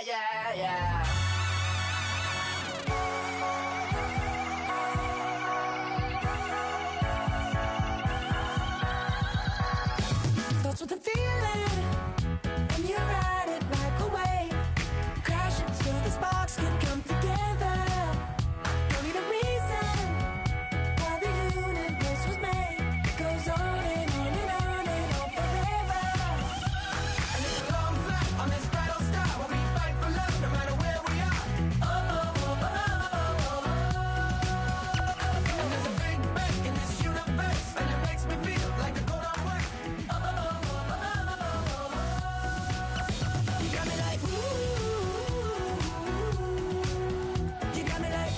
yeah, yeah. Starts with a feeling, and you ride it like a wave. Crashing so the sparks can come together. Don't need a reason why the universe was made. It goes on and on and on and on forever. And it's a long flight on this battle star where we fight for love no matter where we are. Oh, oh, oh, oh, oh. And there's a big bang in this universe, and it makes me feel like the gold on work. Oh, oh, oh, oh, oh. You got me like, ooh. You got me like,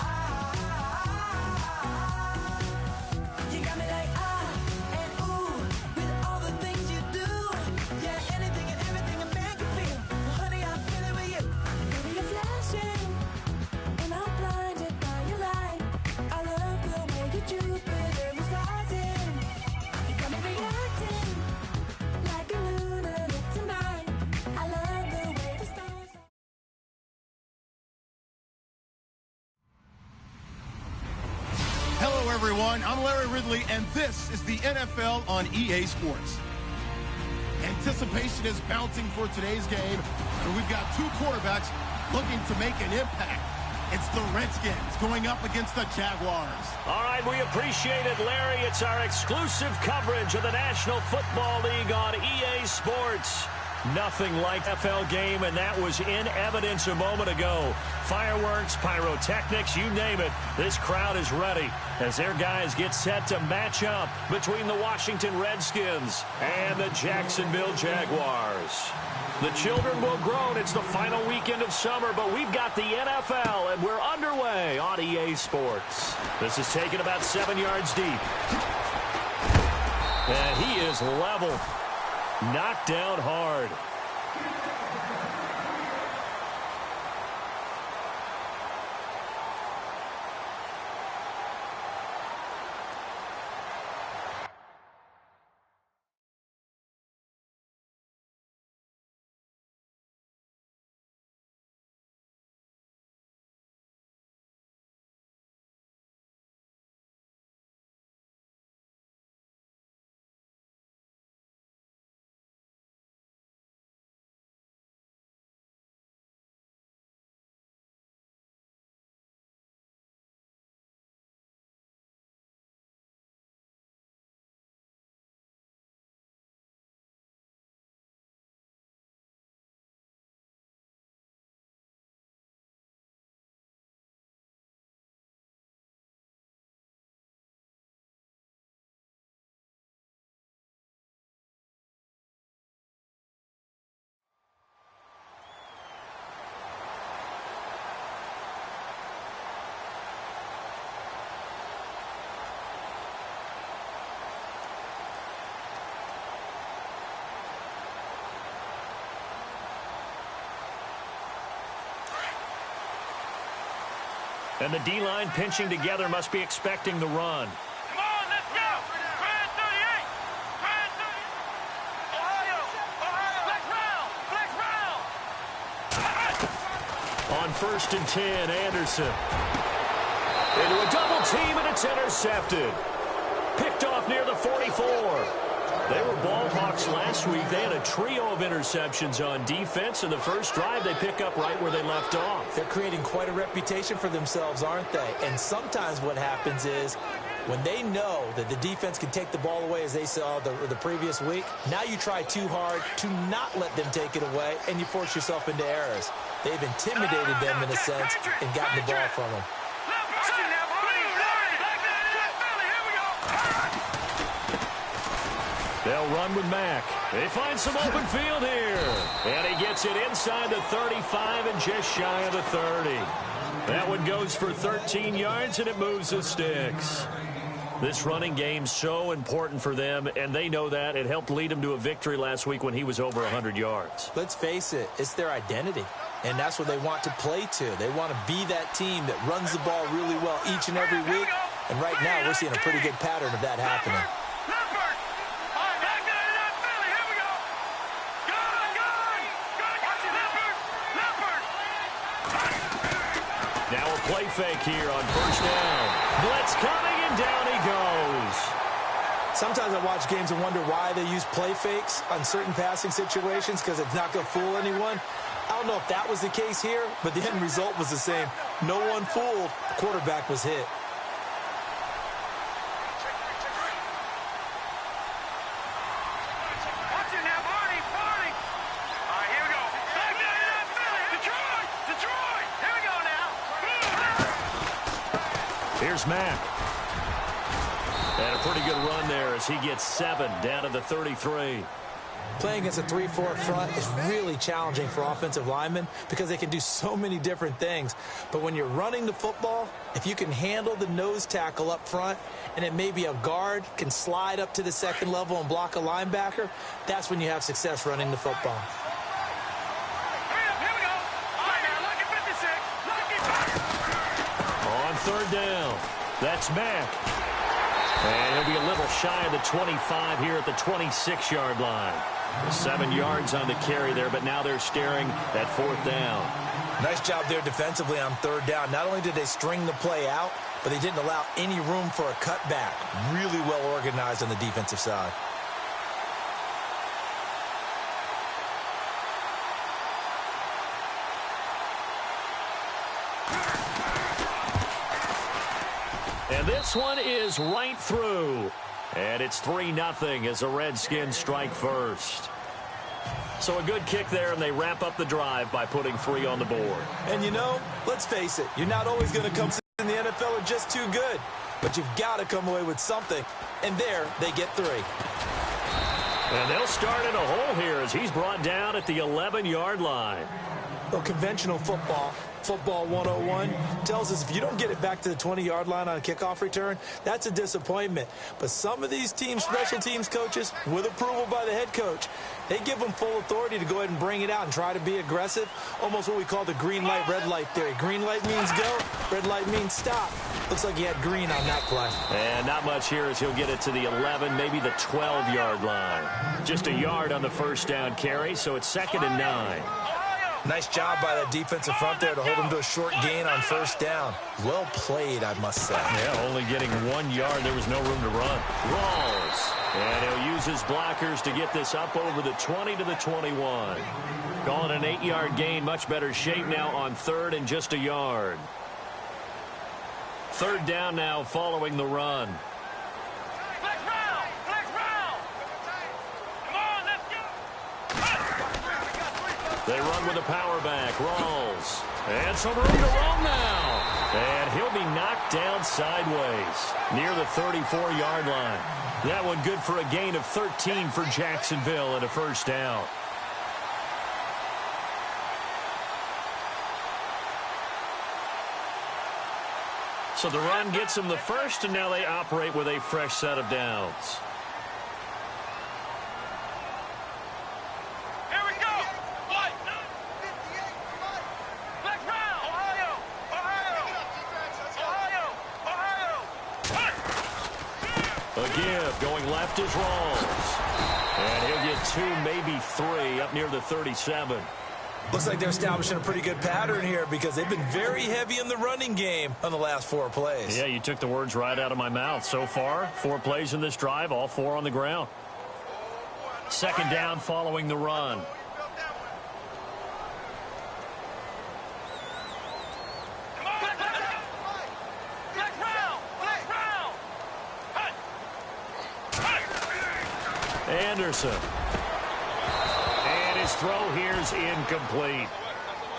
you got me like, and ooh, with all the things you do. Yeah, anything and everything a man can feel. Well, honey, I feel it with you. Baby, you're flashing, and I'm blinded by your light. I love the way you Jupiter is rising. You got me reacting like a lunatic tonight. I love the way the stars. Hello, everyone. I'm Larry Ridley, and this is the NFL on EA Sports. Anticipation is mounting for today's game, and we've got two quarterbacks looking to make an impact. It's the Redskins going up against the Jaguars. All right, we appreciate it, Larry. It's our exclusive coverage of the National Football League on EA Sports. Nothing like NFL game, and that was in evidence a moment ago. Fireworks, pyrotechnics, you name it. This crowd is ready as their guys get set to match up between the Washington Redskins and the Jacksonville Jaguars. The children will groan. It's the final weekend of summer, but we've got the NFL, and we're underway on EA Sports. This is taken about 7 yards deep. And he is level. Knocked down hard. And the D-line pinching together must be expecting the run. Come on, let's go! Brand 38! Brand 38! Ohio! Ohio! Flex round! Flex round! On 1st and 10, Anderson. Into a double team, and it's intercepted. Picked off near the 44. They were ball hawks last week. They had a trio of interceptions on defense. In the first drive, they pick up right where they left off. They're creating quite a reputation for themselves, aren't they? And sometimes what happens is when they know that the defense can take the ball away, as they saw the previous week, now you try too hard to not let them take it away, and you force yourself into errors. They've intimidated them in a sense and gotten the ball from them. They'll run with Mack. They find some open field here. And he gets it inside the 35 and just shy of the 30. That one goes for 13 yards, and it moves the sticks. This running game's so important for them, and they know that. It helped lead them to a victory last week when he was over 100 yards. Let's face it, it's their identity. And that's what they want to play to. They want to be that team that runs the ball really well each and every week. And right now, we're seeing a pretty good pattern of that happening. Now a play fake here on first down. Blitz coming, and down he goes. Sometimes I watch games and wonder why they use play fakes on certain passing situations, because it's not going to fool anyone. I don't know if that was the case here, but the end result was the same. No one fooled. The quarterback was hit. Watch it now, Barney. All right, here we go. Detroit. Here we go now. Here's Mack. And a pretty good run there as he gets 7 down to the 33. Playing against a 3-4 front is really challenging for offensive linemen because they can do so many different things. But when you're running the football, if you can handle the nose tackle up front and it may be a guard can slide up to the second level and block a linebacker, that's when you have success running the football. Here we go. All right, now, lucky 56. On third down, that's Mack. And he'll be a little shy of the 25 here at the 26-yard line. 7 yards on the carry there, but now they're staring at fourth down. Nice job there defensively on third down. Not only did they string the play out, but they didn't allow any room for a cutback. Really well organized on the defensive side. And this one is right through. And it's 3-0 as the Redskins strike first. So a good kick there, and they wrap up the drive by putting 3 on the board. And you know, let's face it, you're not always going to come in the NFL are just too good. But you've got to come away with something. And there, they get 3. And they'll start in a hole here as he's brought down at the 11-yard line. Well, conventional football 101, tells us if you don't get it back to the 20-yard line on a kickoff return, that's a disappointment. But some of these teams, special teams coaches, with approval by the head coach, they give them full authority to go ahead and bring it out and try to be aggressive, almost what we call the green light, red light theory. Green light means go, red light means stop. Looks like he had green on that play. And not much here as he'll get it to the 11, maybe the 12-yard line. Just a yard on the first down carry, so it's 2nd and 9. Nice job by that defensive front there to hold him to a short gain on first down. Well played, I must say. Yeah, only getting 1 yard. There was no room to run. Rawls. And he'll use his blockers to get this up over the 20 to the 21. Calling an 8-yard gain. Much better shape now on 3rd and just a yard. 3rd down now following the run. Flex round. Come on, let's go. They run with a power back. Rawls. And some room to roam now. And he'll be knocked down sideways near the 34-yard line. That one good for a gain of 13 for Jacksonville and a first down. So the run gets them the first, and now they operate with a fresh set of downs. Going left is Rawls. And he'll get 2, maybe 3 up near the 37. Looks like they're establishing a pretty good pattern here because they've been very heavy in the running game on the last 4 plays. Yeah, you took the words right out of my mouth. So far, 4 plays in this drive, all 4 on the ground. 2nd down following the run. Anderson. And his throw here's incomplete.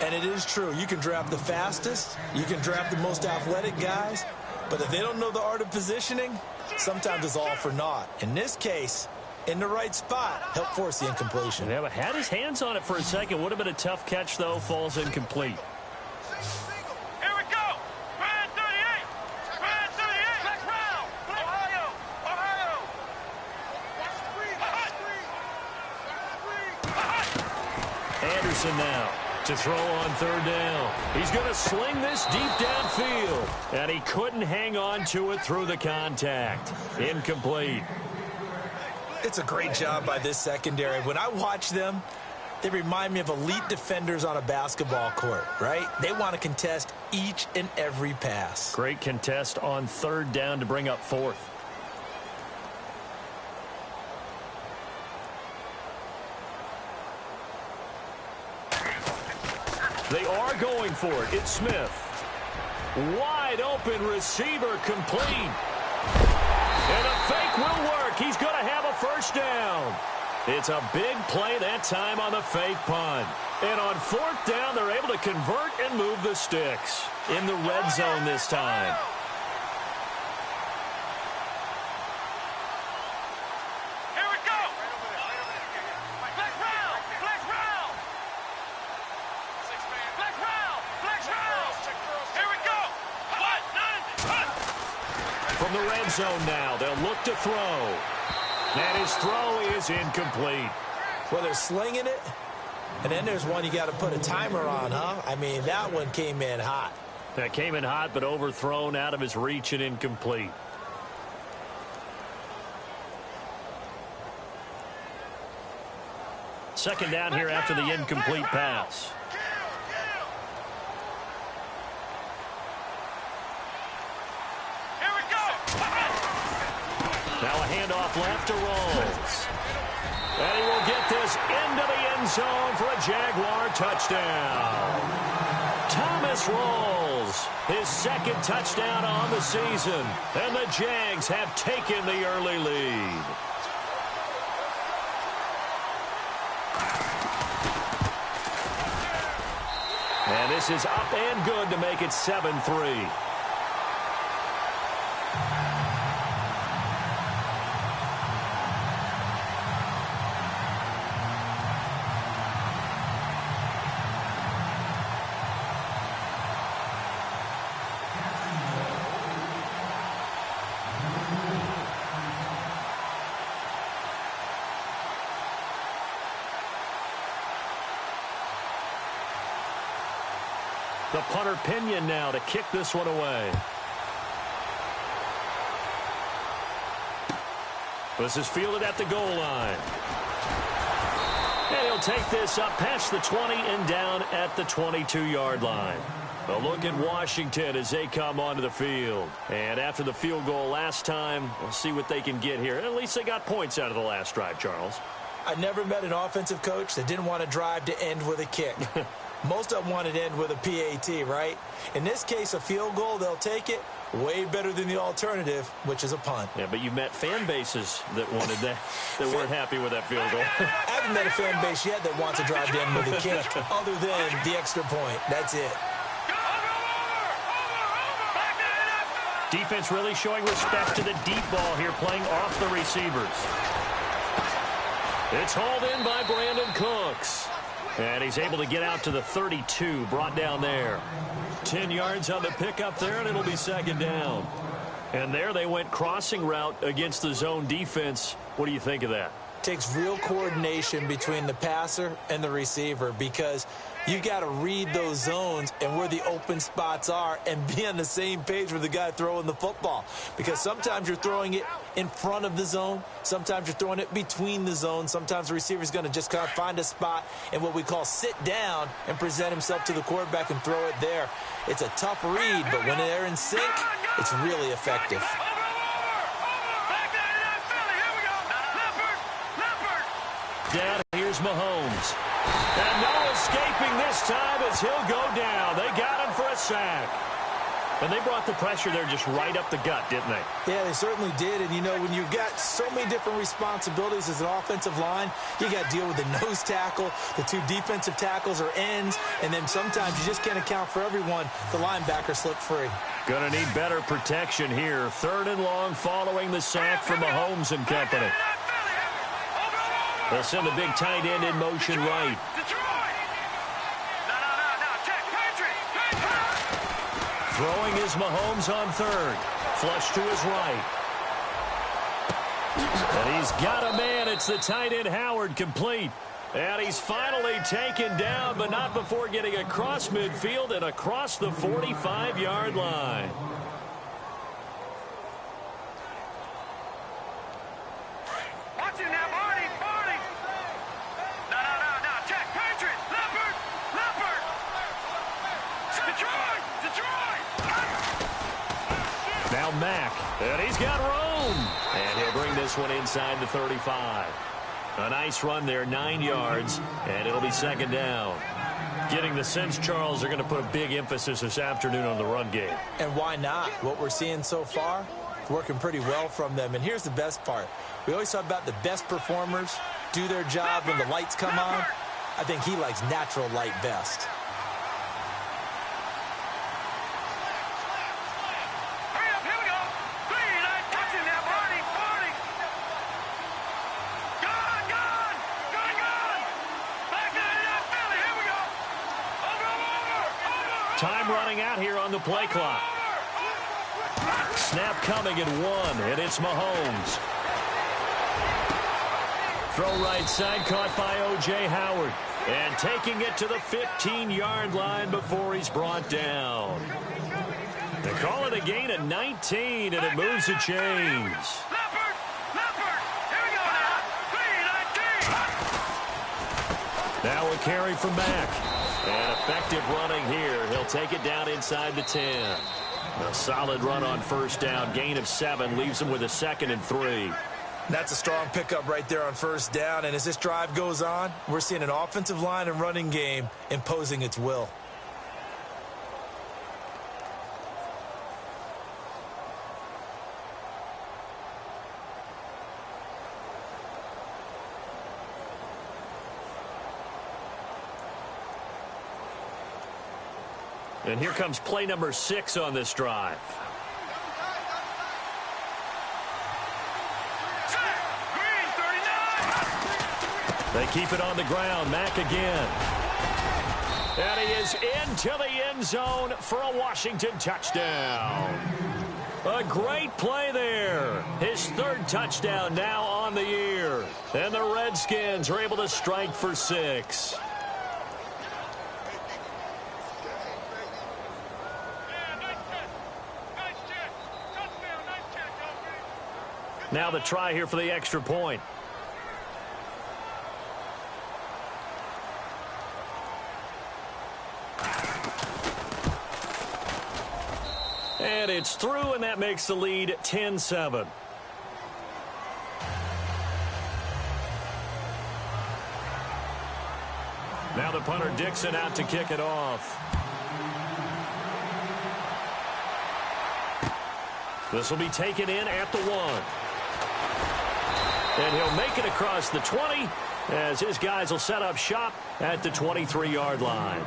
And it is true. You can draft the fastest. You can draft the most athletic guys. But if they don't know the art of positioning, sometimes it's all for naught. In this case, in the right spot, help force the incompletion. Yeah, but had his hands on it for a second. Would have been a tough catch, though. Falls incomplete. Now to throw on 3rd down. He's going to sling this deep downfield, and he couldn't hang on to it through the contact. Incomplete. It's a great job by this secondary. When I watch them, They remind me of elite defenders on a basketball court, right? They want to contest each and every pass. Great contest on third down to bring up fourth. They are going for it. It's Smith. Wide open receiver complete. And a fake will work. He's going to have a first down. It's a big play that time on the fake punt. And on fourth down, they're able to convert and move the sticks. In the red zone this time. Here we go. Flex round. Flex round. Flex round. Flex round. Here we go. From the red zone now, they'll look to throw. And his throw is incomplete. Well, they're slinging it, and then there's one you got to put a timer on, huh? I mean, that one came in hot. That came in hot, but overthrown out of his reach and incomplete. Second down here after the incomplete pass. Here we go. Now a handoff left to Rolls. And he will get this into the end zone for a Jaguar touchdown. Thomas Rolls, his second touchdown on the season. And the Jags have taken the early lead. And this is up and good to make it 7-3. The punter Pinion now to kick this one away. This is fielded at the goal line. And he'll take this up past the 20 and down at the 22-yard line. A look at Washington as they come onto the field. And after the field goal last time, we'll see what they can get here. At least they got points out of the last drive, Charles. I never met an offensive coach that didn't want to drive to end with a kick. Most of them want to end with a PAT, right? In this case, a field goal, they'll take it. Way better than the alternative, which is a punt. Yeah, but you met fan bases that wanted that, that weren't happy with that field goal. I haven't met a fan base yet that wants to drive to end with a kick, other than the extra point. That's it. Defense really showing respect to the deep ball here, playing off the receivers. It's hauled in by Brandon Cooks. And he's able to get out to the 32, brought down there. 10 yards on the pickup there, and it'll be second down. And there they went crossing route against the zone defense. What do you think of that? Takes real coordination between the passer and the receiver, because you got to read those zones and where the open spots are and be on the same page with the guy throwing the football. Because sometimes you're throwing it in front of the zone. Sometimes you're throwing it between the zones. Sometimes the receiver's going to just kind of find a spot and what we call sit down and present himself to the quarterback and throw it there. It's a tough read, but when they're in sync, it's really effective. Down, here's Mahomes. And no escaping this time as he'll go down. They got him for a sack. And they brought the pressure there just right up the gut, didn't they? Yeah, they certainly did. And, you know, when you've got so many different responsibilities as an offensive line, you got to deal with the nose tackle, the two defensive tackles or ends, and then sometimes you just can't account for everyone. The linebacker slipped free. Going to need better protection here. Third and long following the sack from Mahomes and company. They'll send the big tight end in motion right. Throwing is Mahomes on third. Flush to his right. And he's got a man. It's the tight end Howard, complete. And he's finally taken down, but not before getting across midfield and across the 45-yard line. Watch it now, Barney. No, check. Now Mack, and he's got room. And he'll bring this one inside the 35. A nice run there, 9 yards, and it'll be second down. Getting the sense, Charles, they're going to put a big emphasis this afternoon on the run game. And why not? What we're seeing so far, it's working pretty well from them. And here's the best part. We always talk about the best performers do their job when the lights come on. I think he likes natural light best. Time running out here on the play clock. Snap coming at 1, and it's Mahomes. Throw right side, caught by O.J. Howard. And taking it to the 15-yard line before he's brought down. They call it a gain of 19, and it moves the chains. Now a carry from Mack. And effective running here. He'll take it down inside the 10. A solid run on first down. Gain of 7 leaves him with a 2nd and 3. That's a strong pickup right there on first down. And as this drive goes on, we're seeing an offensive line and running game imposing its will. And here comes play number 6 on this drive. They keep it on the ground. Mack again. And he is into the end zone for a Washington touchdown. A great play there. His 3rd touchdown now on the year. And the Redskins are able to strike for 6. Now the try here for the extra point. And it's through, and that makes the lead 10-7. Now the punter Dixon out to kick it off. This will be taken in at the 1. And he'll make it across the 20 as his guys will set up shop at the 23-yard line.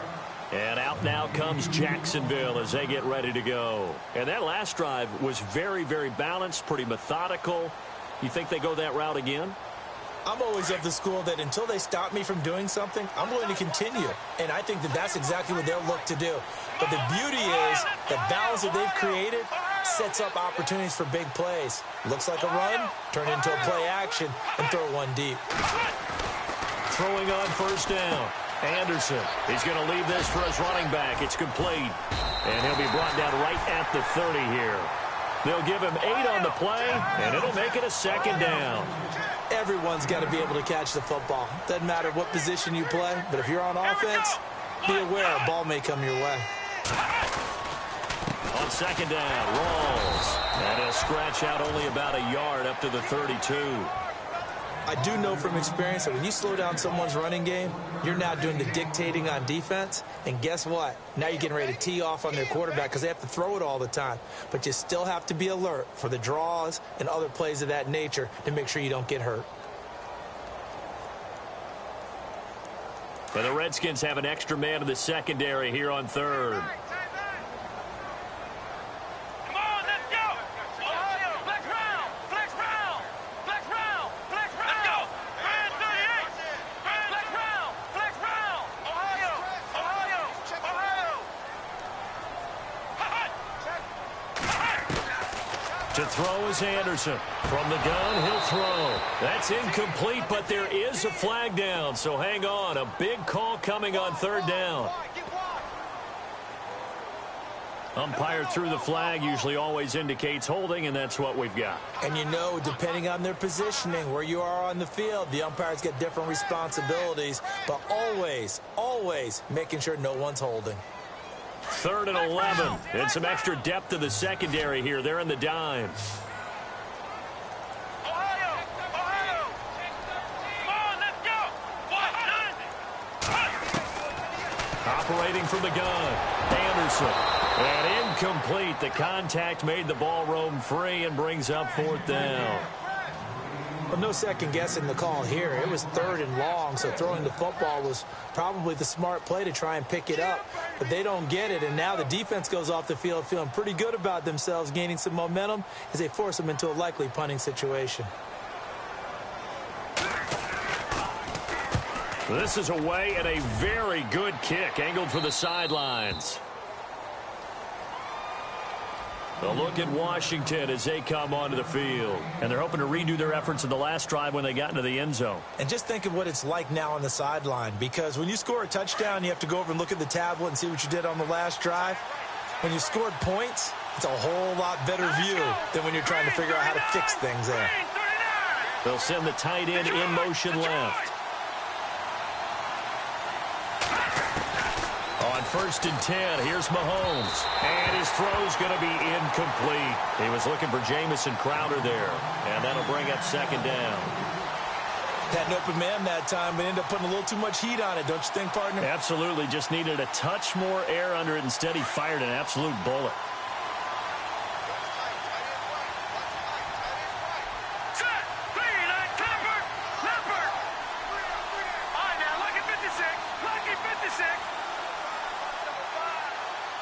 And out now comes Jacksonville as they get ready to go. And that last drive was very, very balanced, pretty methodical. You think they go that route again? I'm always of the school that until they stop me from doing something, I'm going to continue. And I think that that's exactly what they'll look to do. But the beauty is the balance that they've created sets up opportunities for big plays. Looks like a run, turn into a play action, and throw one deep. Throwing on first down. Anderson, he's going to leave this for his running back. It's complete. And he'll be brought down right at the 30 here. They'll give him 8 on the play, and it'll make it a 2nd down. Everyone's got to be able to catch the football. Doesn't matter what position you play, but if you're on offense, be aware a ball may come your way. On 2nd down, Rawls. And he'll scratch out only about a yard up to the 32. I do know from experience that when you slow down someone's running game, you're now doing the dictating on defense. And guess what? Now you're getting ready to tee off on their quarterback because they have to throw it all the time. But you still have to be alert for the draws and other plays of that nature to make sure you don't get hurt. But the Redskins have an extra man in the secondary here on 3rd. To throw is Anderson. From the gun, he'll throw. That's incomplete, but there is a flag down, so hang on. A big call coming on 3rd down. Umpire threw the flag, usually always indicates holding, and that's what we've got. And you know, depending on their positioning, where you are on the field, the umpires get different responsibilities, but always, always making sure no one's holding. 3rd and 11. And some extra depth to the secondary here. They're in the dime. Ohio! Ohio! Come on, let's go! Operating from the gun, Anderson. And incomplete. The contact made the ball roam free and brings up 4th down. Well, no second guessing the call here. It was 3rd and long, so throwing the football was probably the smart play to try and pick it up. But they don't get it, and now the defense goes off the field feeling pretty good about themselves, gaining some momentum as they force them into a likely punting situation. This is away and a very good kick, angled for the sidelines. A look at Washington as they come onto the field. And they're hoping to redo their efforts in the last drive when they got into the end zone. And just think of what it's like now on the sideline, because when you score a touchdown, you have to go over and look at the tablet and see what you did on the last drive. When you scored points, it's a whole lot better view than when you're trying to figure out how to fix things there. They'll send the tight end in motion left. On 1st and 10, here's Mahomes. And his throw's going to be incomplete. He was looking for Jamison Crowder there. And that'll bring up 2nd down. Had an open man that time, but ended up putting a little too much heat on it, don't you think, partner? Absolutely. Just needed a touch more air under it. Instead, he fired an absolute bullet.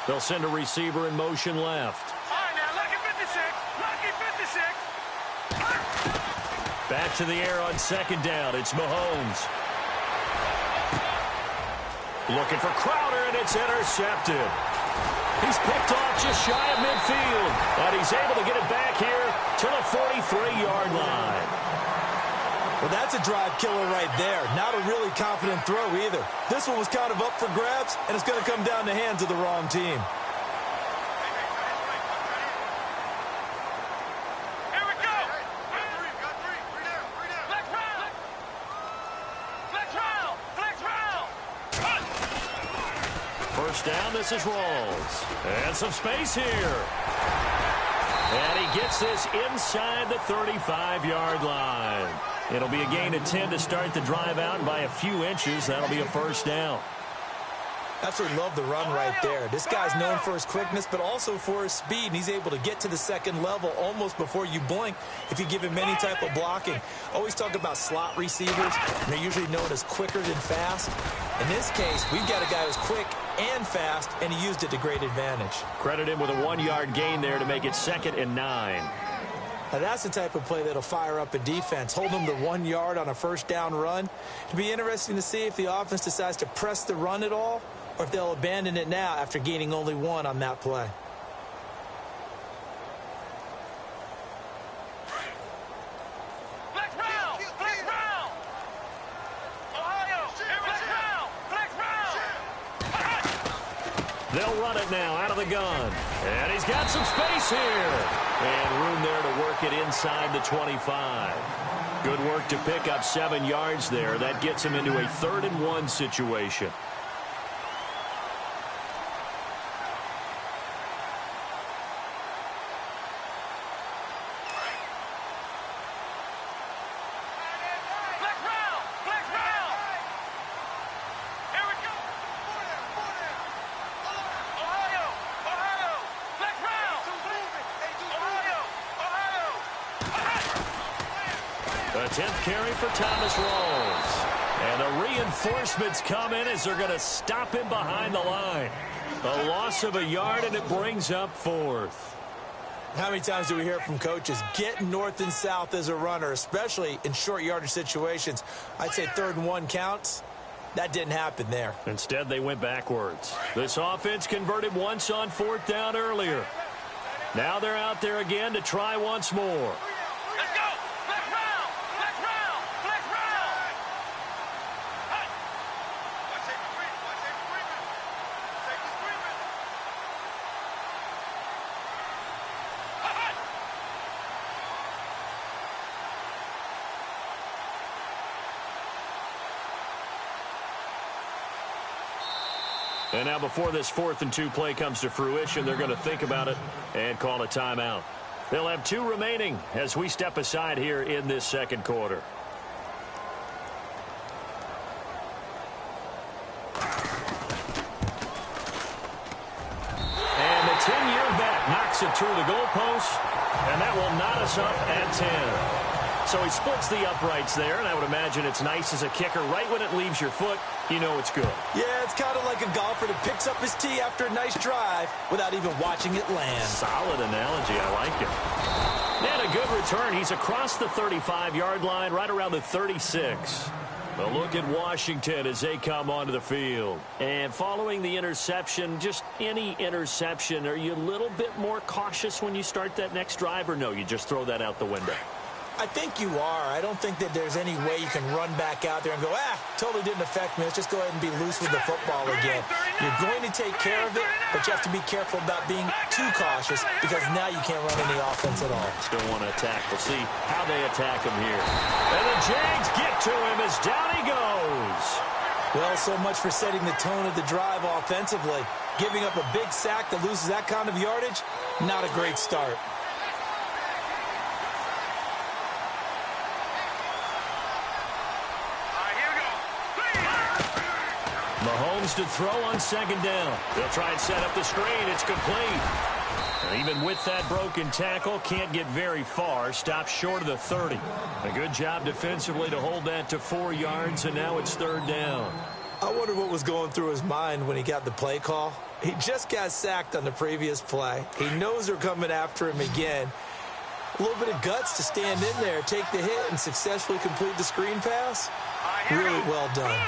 They'll send a receiver in motion left. All right, now, lucky 56. Lucky 56. Back to the air on 2nd down. It's Mahomes. Looking for Crowder, and it's intercepted. He's picked off just shy of midfield. And he's able to get it back here to the 43-yard line. Well, that's a drive killer right there. Not a really confident throw either. This one was kind of up for grabs, and it's going to come down the hands of the wrong team. Here we go. Flex round. Flex round. Flex round. 1st down, this is Rawls. And some space here. And he gets this inside the 35-yard line. It'll be a gain of 10 to start the drive out, and by a few inches, that'll be a 1st down. Absolutely love the run right there. This guy's known for his quickness, but also for his speed, and he's able to get to the 2nd level almost before you blink if you give him any type of blocking. Always talk about slot receivers, and they're usually known as quicker than fast. In this case, we've got a guy who's quick and fast, and he used it to great advantage. Credit him with a 1-yard gain there to make it 2nd and 9. Now, that's the type of play that'll fire up a defense. Hold them to 1 yard on a 1st down run. It'll be interesting to see if the offense decides to press the run at all, or if they'll abandon it now after gaining only 1 on that play. Flex round. Flex round. Ohio. Flex round. Flex round. They'll run it now out of the gun. And he's got some space here. And room there to work it inside the 25. Good work to pick up 7 yards there. That gets him into a 3rd and 1 situation. Flex round. Flex round. Here we go. Ohio. Ohio. Flex round. Ohio. The 10th carry for Thomas Rawls. And the reinforcements come in as they're going to stop him behind the line. A loss of a yard, and it brings up 4th. How many times do we hear from coaches, get north and south as a runner, especially in short yardage situations? I'd say 3rd and 1 counts. That didn't happen there. Instead, they went backwards. This offense converted once on 4th down earlier. Now they're out there again to try once more. Let's go. Flex round. Flex round. Flex round. Watch it screaming. Watch it screaming. Take the screaming. And now before this 4th and 2 play comes to fruition, they're going to think about it and call a timeout. They'll have 2 remaining as we step aside here in this second quarter. And the 10-year vet knocks it through the goalpost, and that will knot us up at 10. So he splits the uprights there, and I would imagine it's nice as a kicker. Right when it leaves your foot, you know it's good. Yeah, it's kind of like a golfer that picks up his tee after a nice drive without even watching it land. Solid analogy. I like it. And a good return. He's across the 35-yard line, right around the 36. A look at Washington as they come onto the field. And following the interception, just any interception, are you a little bit more cautious when you start that next drive, or no, you just throw that out the window? I think you are. I don't think that there's any way you can run back out there and go, totally didn't affect me. Let's just go ahead and be loose with the football again. You're going to take care of it, but you have to be careful about being too cautious because now you can't run any offense at all. Still want to attack. We'll see how they attack him here. And the Jags get to him as down he goes. Well, so much for setting the tone of the drive offensively. Giving up a big sack that loses that kind of yardage, not a great start. Mahomes to throw on second down. They'll try and set up the screen. It's complete. And even with that broken tackle, can't get very far. Stops short of the 30. A good job defensively to hold that to 4 yards, and now it's 3rd down. I wonder what was going through his mind when he got the play call. He just got sacked on the previous play. He knows they're coming after him again. A little bit of guts to stand in there, take the hit, and successfully complete the screen pass. Really well done.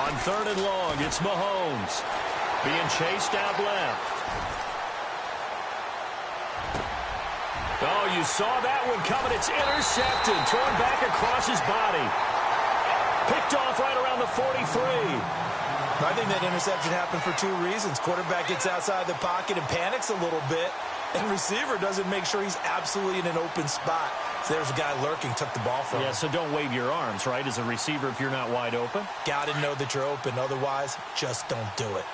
On 3rd and long, it's Mahomes being chased out left. Oh, you saw that one coming. It's intercepted, thrown back across his body. Picked off right around the 43. I think that interception happened for 2 reasons. Quarterback gets outside the pocket and panics a little bit, and receiver doesn't make sure he's absolutely in an open spot. So there's a guy lurking, took the ball from him. Yeah, so don't wave your arms, right, as a receiver if you're not wide open? Got to know that you're open. Otherwise, just don't do it.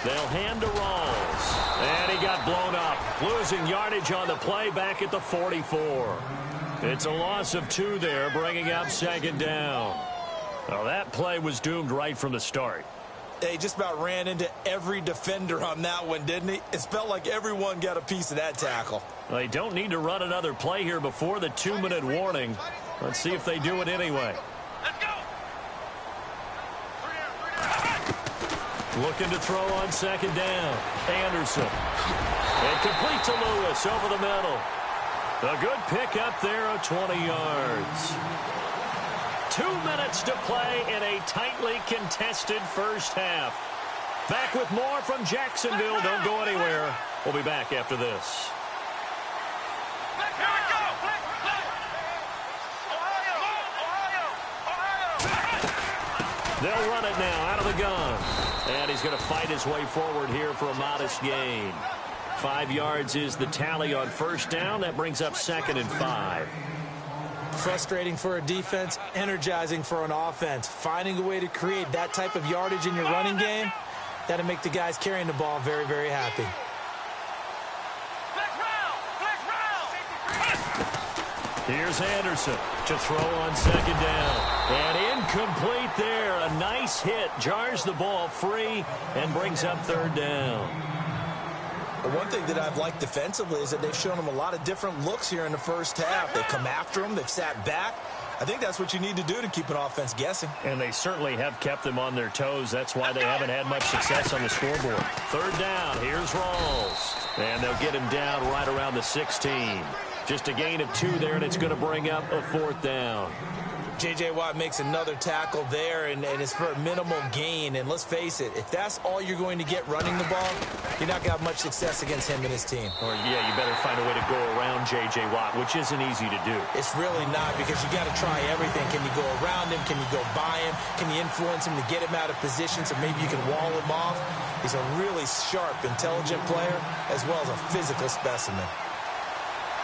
They'll hand to Rawls. And he got blown up. Losing yardage on the play back at the 44. It's a loss of 2 there, bringing up 2nd down. Well, that play was doomed right from the start. He just about ran into every defender on that one, didn't he? It felt like everyone got a piece of that tackle. They don't need to run another play here before the 2-minute warning. Let's see if they do it anyway. Let's go. Looking to throw on 2nd down. Anderson. And complete to Lewis over the middle. A good pick up there of 20 yards. 2 minutes to play in a tightly contested first half. Back with more from Jacksonville. Don't go anywhere. We'll be back after this. Here we go. Ohio. They'll run it now out of the gun. And he's going to fight his way forward here for a modest gain. 5 yards is the tally on 1st down. That brings up 2nd and 5. Frustrating for a defense, energizing for an offense. Finding a way to create that type of yardage in your running game, that'll make the guys carrying the ball very, very happy. Here's Anderson to throw on 2nd down. And incomplete there. A nice hit. Jars the ball free and brings up 3rd down. The one thing that I've liked defensively is that they've shown him a lot of different looks here in the first half. They've come after him. They've sat back. I think that's what you need to do to keep an offense guessing. And they certainly have kept them on their toes. That's why they haven't had much success on the scoreboard. 3rd down. Here's Rawls. And they'll get him down right around the 16. Just a gain of 2 there, and it's going to bring up a 4th down. J.J. Watt makes another tackle there, and it's for a minimal gain. And let's face it, if that's all you're going to get running the ball, you're not going to have much success against him and his team. Or, yeah, you better find a way to go around J.J. Watt, which isn't easy to do. It's really not, because you got to try everything. Can you go around him? Can you go by him? Can you influence him to get him out of position so maybe you can wall him off? He's a really sharp, intelligent player, as well as a physical specimen.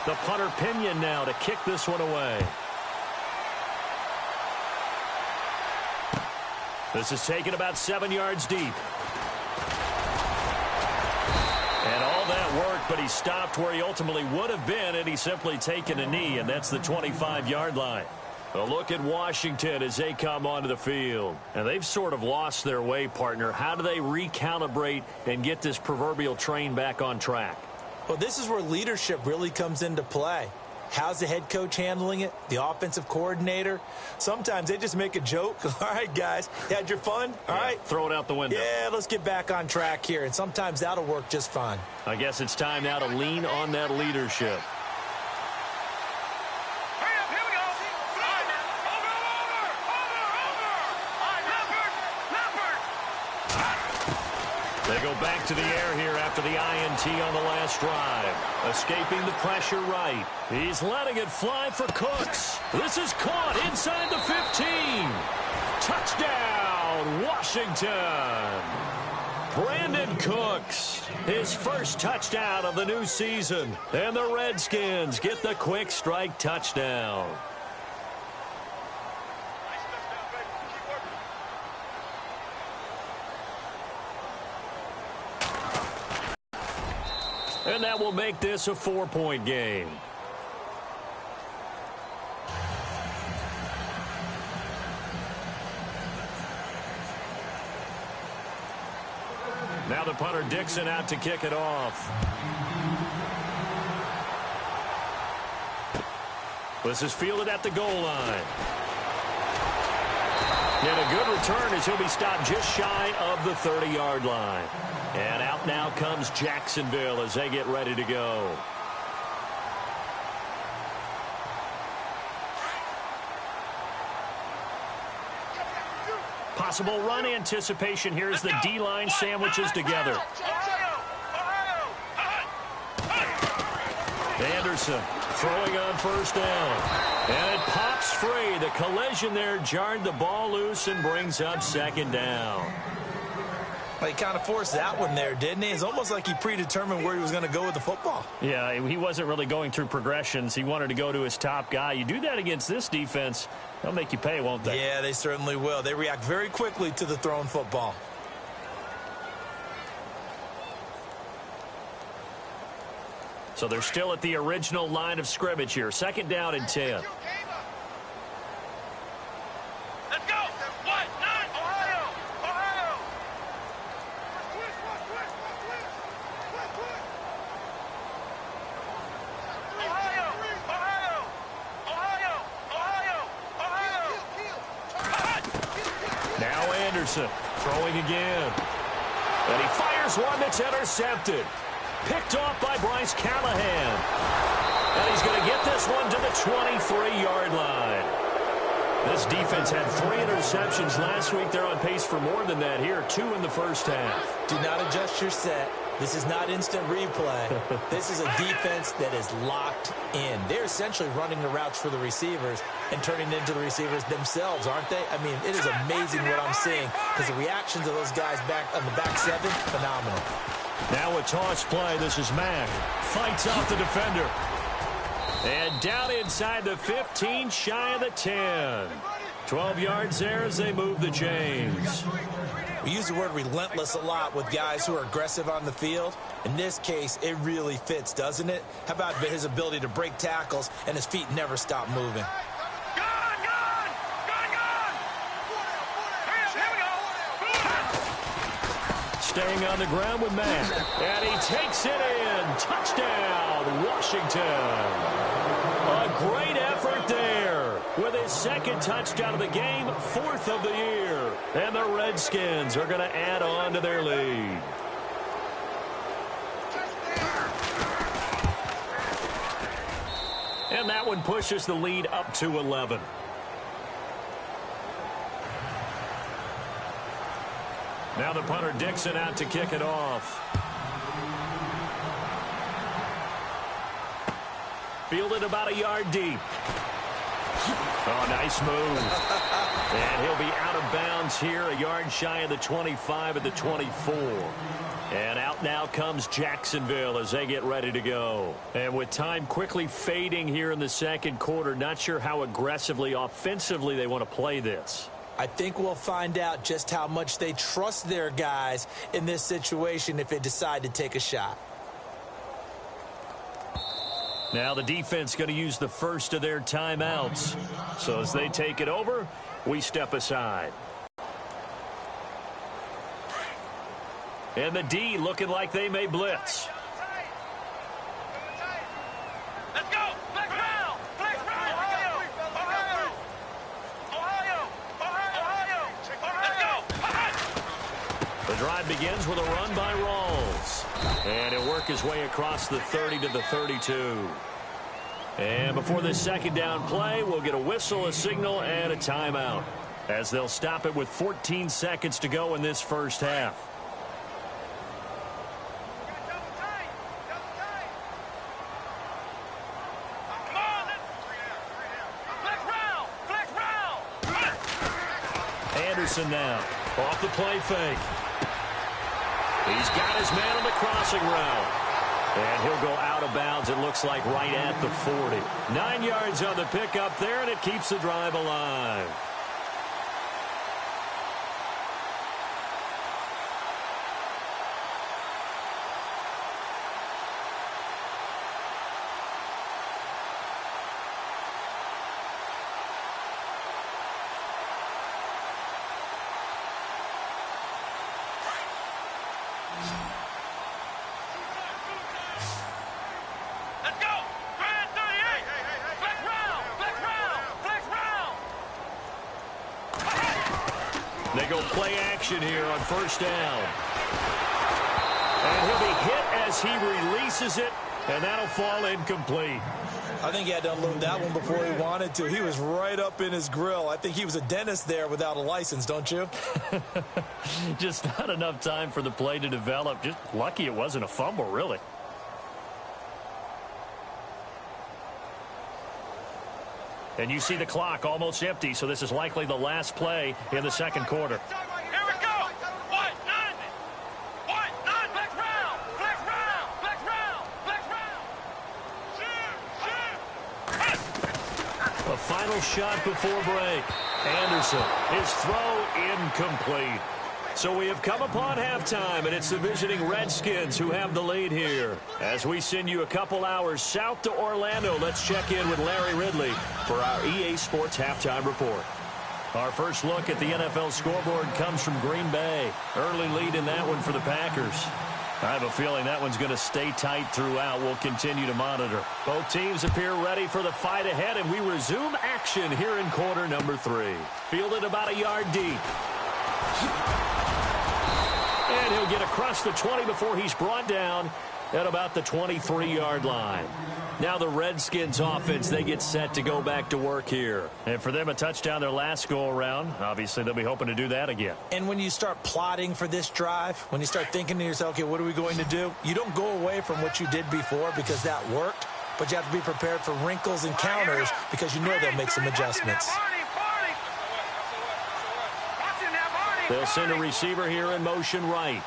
The punter Pinion now to kick this one away. This is taken about 7 yards deep. And all that worked, but he stopped where he ultimately would have been, and he's simply taken a knee, and that's the 25-yard line. A look at Washington as they come onto the field. And they've sort of lost their way, partner. How do they recalibrate and get this proverbial train back on track? Well, this is where leadership really comes into play. How's the head coach handling it? The offensive coordinator? Sometimes they just make a joke. All right, guys, you had your fun? All right. Throw it out the window. Yeah, let's get back on track here. And sometimes that'll work just fine. I guess it's time now to lean on that leadership. They go back to the air here after the INT on the last drive. Escaping the pressure right. He's letting it fly for Cooks. This is caught inside the 15. Touchdown, Washington. Brandon Cooks, his first touchdown of the new season. And the Redskins get the quick strike touchdown. And that will make this a 4-point game. Now the punter Dixon out to kick it off. This is fielded at the goal line. And a good return as he'll be stopped just shy of the 30-yard line. And out now comes Jacksonville as they get ready to go. Possible run anticipation here as the D-line sandwiches together. Anderson throwing on first down. And it pops free. The collision there jarred the ball loose and brings up second down. He kind of forced that one there, didn't he? It's almost like he predetermined where he was going to go with the football. Yeah, he wasn't really going through progressions. He wanted to go to his top guy. You do that against this defense, they'll make you pay, won't they? Yeah, they certainly will. They react very quickly to the thrown football. So they're still at the original line of scrimmage here. Second down and 10. Throwing again. And he fires one that's intercepted. Picked off by Bryce Callahan. And he's going to get this one to the 23-yard line. This defense had 3 interceptions last week. They're on pace for more than that here. 2 in the first half. Do not adjust your set. This is not instant replay. This is a defense that is locked in. They're essentially running the routes for the receivers and turning it into the receivers themselves, aren't they? I mean, it is amazing what I'm seeing because the reactions of those guys back on the back 7, phenomenal. Now a toss play. This is Mack. Fights off the defender. And down inside the 15, shy of the 10. 12 yards there as they move the chains. We use the word relentless a lot with guys who are aggressive on the field. In this case, it really fits, doesn't it? How about his ability to break tackles and his feet never stop moving? Staying on the ground with Mack. And he takes it in. Touchdown, Washington. A great effort there with his second touchdown of the game, 4th of the year. And the Redskins are going to add on to their lead. And that one pushes the lead up to 11. Now the punter Dixon out to kick it off. Fielded about a yard deep. Oh, nice move. And he'll be out of bounds here, a yard shy of the 25 at the 24. And out now comes Jacksonville as they get ready to go. And with time quickly fading here in the second quarter, not sure how aggressively, offensively they want to play this. I think we'll find out just how much they trust their guys in this situation if they decide to take a shot. Now the defense going to use the first of their timeouts. So as they take it over, we step aside. And the D looking like they may blitz. Let's go! Flex round! Flex round! Ohio! Ohio! Ohio! Let's go! The drive begins with a run by Rawls. And he'll work his way across the 30 to the 32. And before this second down play, we'll get a whistle, a signal, and a timeout, as they'll stop it with 14 seconds to go in this first half. Anderson now off the play fake. He's got his man on the crossing route. And he'll go out of bounds, it looks like, right at the 40. 9 yards on the pickup there, and it keeps the drive alive. Let's go! Grand 38! Flex round! Flex round! Flex round! They go play action here on first down. And he'll be hit as he releases it, and that'll fall incomplete. I think he had to unload that one before he wanted to. He was right up in his grill. I think he was a dentist there without a license, don't you? Just not enough time for the play to develop. Just lucky it wasn't a fumble, really. And you see the clock almost empty, so this is likely the last play in the second quarter. Here we go! What? None! What? None! Flex round! Flex round! Flex round! Flex round! A final shot before break. Anderson, his throw incomplete. So we have come upon halftime, and it's the visiting Redskins who have the lead here. As we send you a couple hours south to Orlando, let's check in with Larry Ridley for our EA Sports Halftime Report. Our first look at the NFL scoreboard comes from Green Bay. Early lead in that one for the Packers. I have a feeling that one's going to stay tight throughout. We'll continue to monitor. Both teams appear ready for the fight ahead, and we resume action here in quarter number 3. Fielded about a yard deep. And he'll get across the 20 before he's brought down at about the 23-yard line. Now the Redskins offense, they get set to go back to work here. And for them, a touchdown their last go-around. Obviously, they'll be hoping to do that again. And when you start plotting for this drive, when you start thinking to yourself, okay, what are we going to do? You don't go away from what you did before because that worked, but you have to be prepared for wrinkles and counters because you know they'll make some adjustments. They'll send a receiver here in motion right.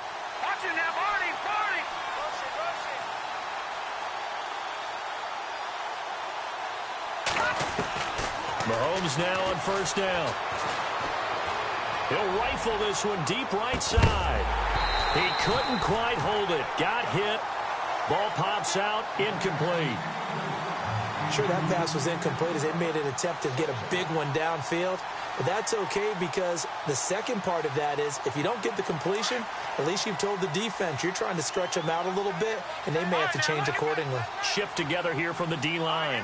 Mahomes now on first down. He'll rifle this one deep right side. He couldn't quite hold it. Got hit. Ball pops out. Incomplete. Sure, that pass was incomplete as they made an attempt to get a big one downfield. But that's okay because the second part of that is if you don't get the completion, at least you've told the defense you're trying to stretch them out a little bit, and they may have to change accordingly. Shift together here from the D-line.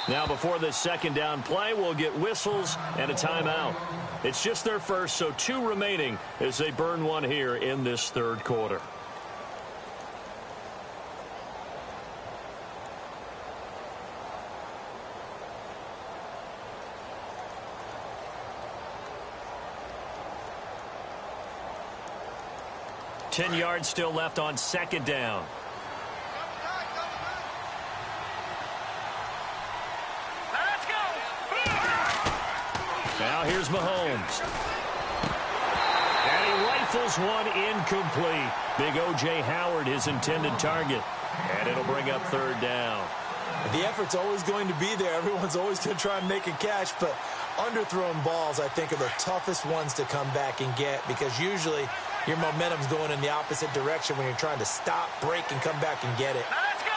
Now before this second down play, we'll get whistles and a timeout. It's just their first, so 2 remaining as they burn one here in this third quarter. 10 yards still left on second down. Let's go. Now here's Mahomes. And he rifles one incomplete. Big O.J. Howard, his intended target. And it'll bring up third down. The effort's always going to be there. Everyone's always going to try and make a catch, but underthrown balls, I think, are the toughest ones to come back and get because usually your momentum's going in the opposite direction when you're trying to stop, break, and come back and get it. Now let's go.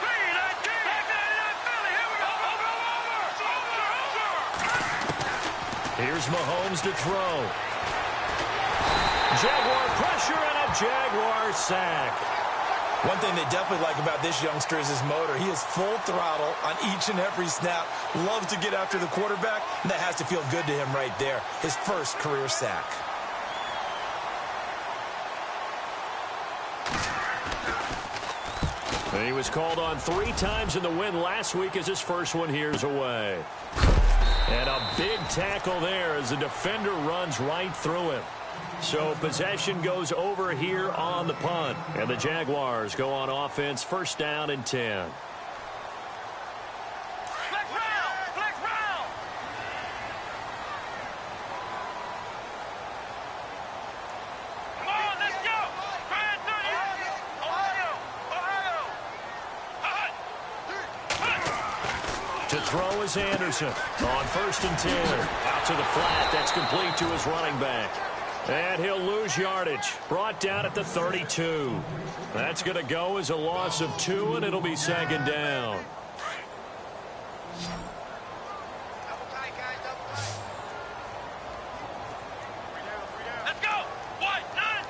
3-19. Philly. Here we go. Over. Here's Mahomes to throw. Jaguar pressure and a Jaguar sack. One thing they definitely like about this youngster is his motor. He is full throttle on each and every snap. Loves to get after the quarterback, and that has to feel good to him right there. His first career sack. He was called on 3 times in the win last week as his first one here's away. And a big tackle there as the defender runs right through him. So possession goes over here on the punt. And the Jaguars go on offense, first down and 10. Flex round. Flex round. Come on, let's go. Grand 30. Ohio. To throw is Anderson on first and 10. Out to the flat. That's complete to his running back. And he'll lose yardage. Brought down at the 32. That's going to go as a loss of 2, and it'll be second down. Let's go. White 90.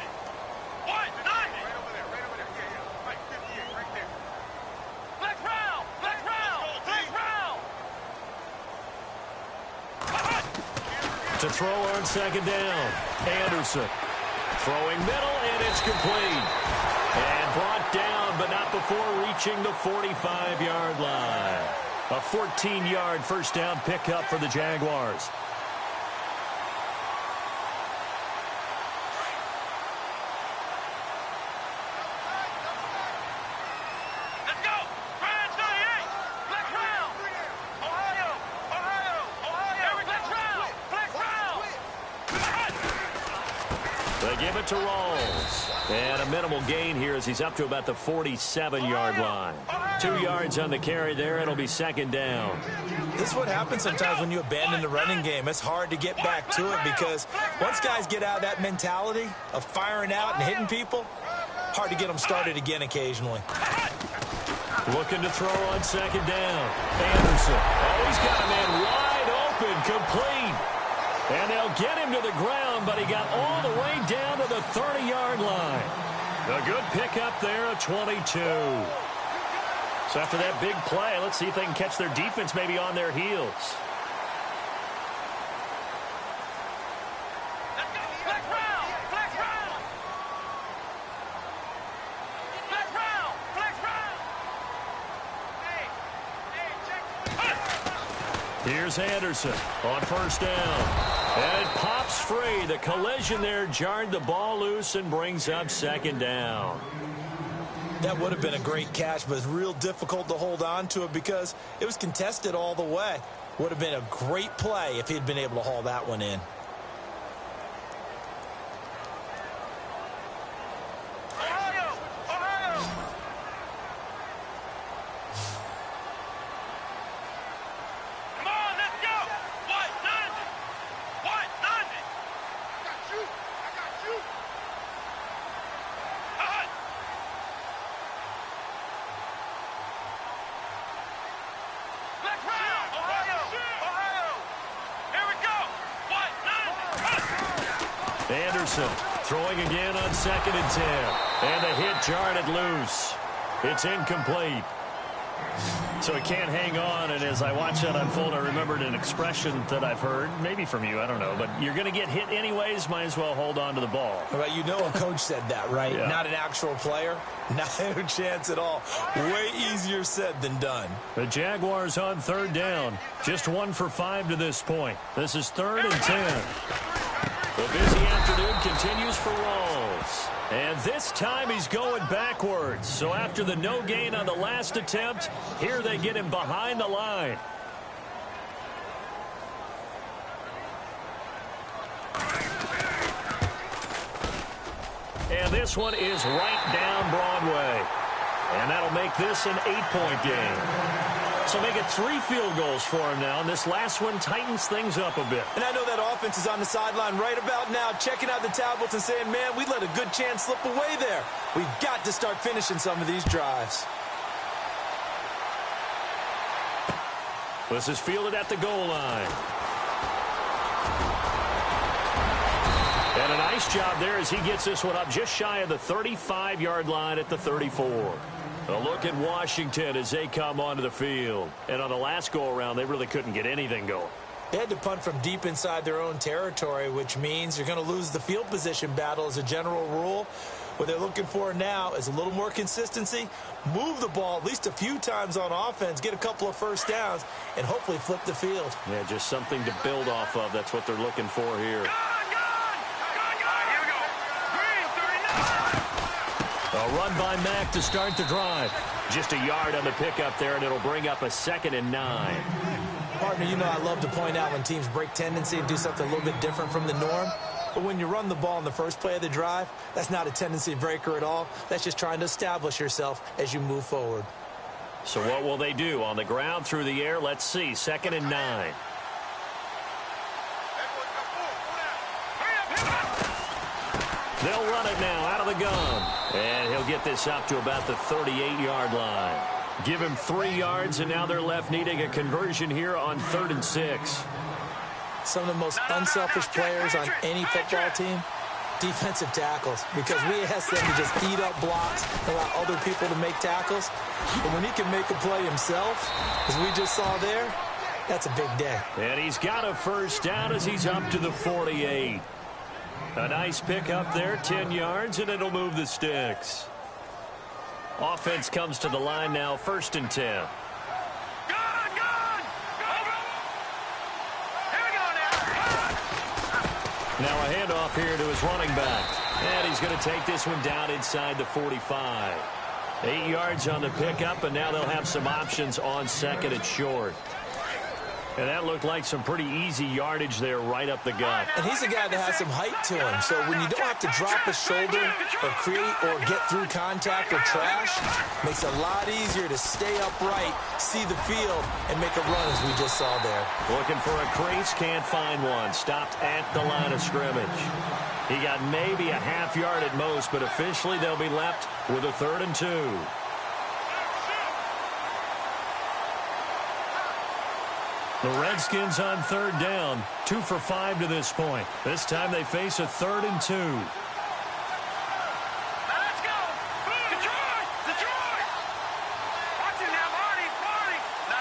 White 90. Right over there. Right over there. Yeah. Right 58. Right there. Flex round. Flex round. Flex round. To throw on second down. Anderson throwing middle, and it's complete. And brought down, but not before reaching the 45-yard line. A 14-yard first down pickup for the Jaguars. Let's go. Grand 38. Flex round. Ohio. Flex round. Flex round. They give it to Rawls. And a minimal gain here as he's up to about the 47-yard line. 2 yards on the carry there. It'll be second down. This is what happens sometimes when you abandon the running game. It's hard to get back to it because once guys get out of that mentality of firing out and hitting people, hard to get them started again occasionally. Looking to throw on second down. Anderson. Oh, he's got a man wide open, complete. And they'll get him to the ground, but he got all the way down to the 30-yard line. A good pickup there at 22. So after that big play, let's see if they can catch their defense maybe on their heels. Let's go. Flex round. Flex round. Flex round. Flex round. Hey, check. Here's Anderson on first down. And it pops free. The collision there jarred the ball loose and brings up second down. That would have been a great catch, but it's real difficult to hold on to it because it was contested all the way. Would have been a great play if he'd been able to haul that one in. Ohio. Come on, let's go. White 90. White 90. I got you. Flex round. Ohio. Here we go. White 90. Anderson throwing again on second and 10. And the hit jarred it loose. It's incomplete. So he can't hang on, and as I watch that unfold, I remembered an expression that I've heard, maybe from you, I don't know, but you're going to get hit anyways, might as well hold on to the ball. Well, you know a coach said that, right? Yeah. Not an actual player. Not a chance at all. Way easier said than done. The Jaguars on third down. Just 1 for 5 to this point. This is 3rd and 10. The busy afternoon continues for Rawls. And this time he's going backwards. So after the no gain on the last attempt, here they get him behind the line. And this one is right down Broadway. And that'll make this an 8-point game. So make it 3 field goals for him now, and this last one tightens things up a bit. And I know that offense is on the sideline right about now, checking out the tablets and saying, man, we let a good chance slip away there. We've got to start finishing some of these drives. This is fielded at the goal line. And a nice job there as he gets this one up just shy of the 35-yard line at the 34. A look at Washington as they come onto the field. And on the last go-around, they really couldn't get anything going. They had to punt from deep inside their own territory, which means you're going to lose the field position battle as a general rule. What they're looking for now is a little more consistency, move the ball at least a few times on offense, get a couple of first downs, and hopefully flip the field. Yeah, just something to build off of. That's what they're looking for here. A run by Mack to start the drive. Just a yard on the pickup there, and it'll bring up a 2nd and 9. Partner, you know I love to point out when teams break tendency and do something a little bit different from the norm. But when you run the ball in the first play of the drive, that's not a tendency breaker at all. That's just trying to establish yourself as you move forward. So what will they do? On the ground, through the air, let's see. 2nd and 9. They'll run it now out of the gun. And he'll get this up to about the 38-yard line. Give him 3 yards, and now they're left needing a conversion here on 3rd and 6. Some of the most unselfish players on any football team, defensive tackles, because we ask them to just eat up blocks, allow other people to make tackles. But when he can make a play himself, as we just saw there, that's a big day. And he's got a first down as he's up to the 48. A nice pick up there, 10 yards, and it'll move the sticks. Offense comes to the line now, 1st and 10. Gun! Here we go now. Now a handoff here to his running back. And he's going to take this one down inside the 45. 8 yards on the pickup, and now they'll have some options on 2nd and short. And that looked like some pretty easy yardage there right up the gut. And he's a guy that has some height to him. So when you don't have to drop a shoulder or create or get through contact or trash, makes it a lot easier to stay upright, see the field, and make a run as we just saw there. Looking for a crease, can't find one. Stopped at the line of scrimmage. He got maybe a half yard at most, but officially they'll be left with a 3rd and 2. The Redskins on 3rd down, 2 for 5 to this point. This time they face a 3rd and 2. Let's go! Detroit! Detroit! Watch it now, Marty! No,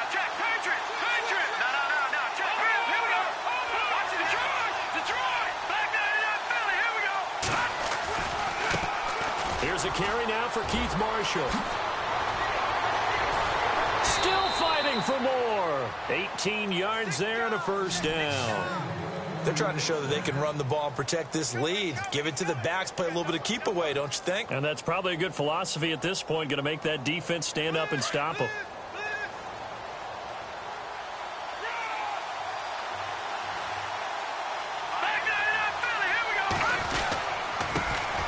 check! Patriot! No, check! Here we go! Watch it, Detroit! Back down, Philly, here we go! Here's a carry now for Keith Marshall. Still fighting for more. 18 yards there and a first down. They're trying to show that they can run the ball and protect this lead. Give it to the backs, play a little bit of keep away, don't you think? And that's probably a good philosophy at this point, going to make that defense stand up and stop them.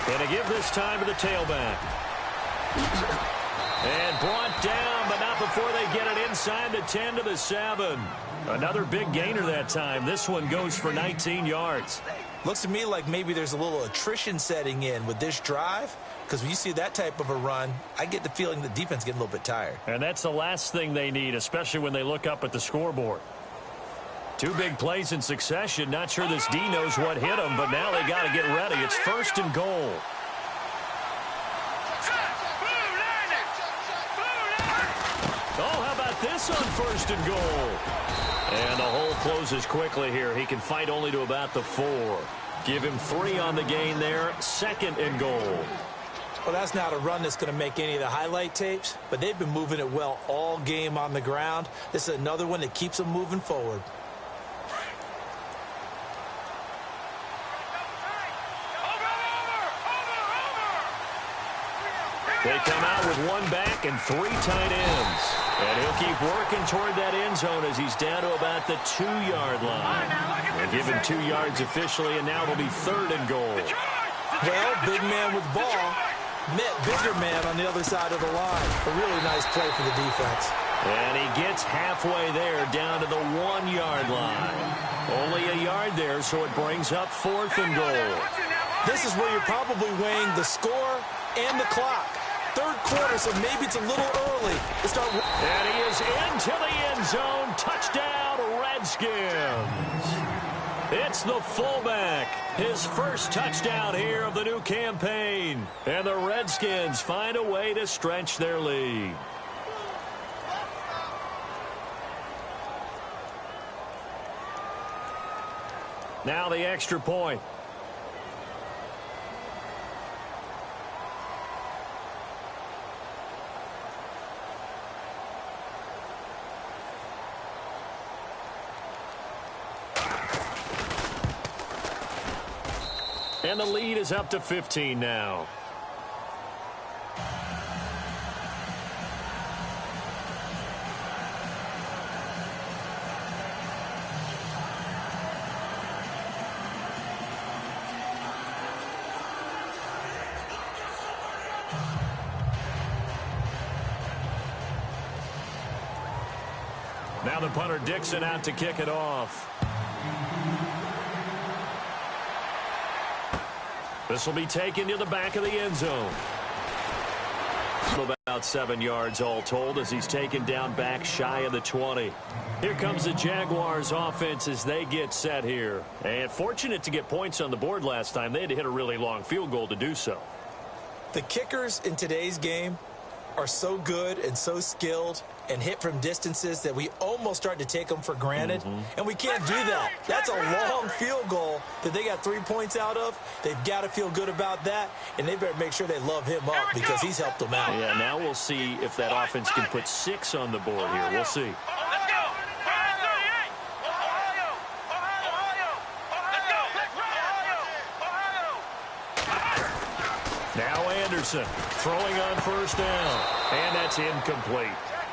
And a give this time to the tailback. And brought down, but not before they get it inside the 10 to the 7. Another big gainer that time. This one goes for 19 yards. Looks to me like maybe there's a little attrition setting in with this drive, because when you see that type of a run, I get the feeling the defense getting a little bit tired. And that's the last thing they need, especially when they look up at the scoreboard. 2 big plays in succession. Not sure this D knows what hit them, but now they got to get ready. It's 1st and goal. Oh, how about this on 1st and goal? And the hole closes quickly here. He can fight only to about the 4. Give him 3 on the gain there. 2nd and goal. Well, that's not a run that's going to make any of the highlight tapes, but they've been moving it well all game on the ground. This is another one that keeps them moving forward. They come out with one back and 3 tight ends. And he'll keep working toward that end zone as he's down to about the 2-yard line. They're given 2 yards officially, and now it'll be 3rd and goal. Well, big man with ball met bigger man on the other side of the line. A really nice play for the defense. And he gets halfway there, down to the 1-yard line. Only a yard there, so it brings up 4th and goal. This is where you're probably weighing the score and the clock. 3rd quarter, so maybe it's a little early to start. And he is into the end zone. Touchdown, Redskins. It's the fullback. His first touchdown here of the new campaign. And the Redskins find a way to stretch their lead. Now the extra point. And the lead is up to 15 now. Now the punter Dixon out to kick it off. This will be taken to the back of the end zone. About 7 yards all told as he's taken down back shy of the 20. Here comes the Jaguars offense as they get set here. And fortunate to get points on the board last time. They had to hit a really long field goal to do so. The kickers in today's game are so good and so skilled and hit from distances that we almost start to take them for granted. And we can't do that. That's a long field goal that they got 3 points out of. They've got to feel good about that, and they better make sure they love him up because he's helped them out. Yeah, now we'll see if that offense can put 6 on the board here. We'll see. Now Anderson throwing on first down, and that's incomplete.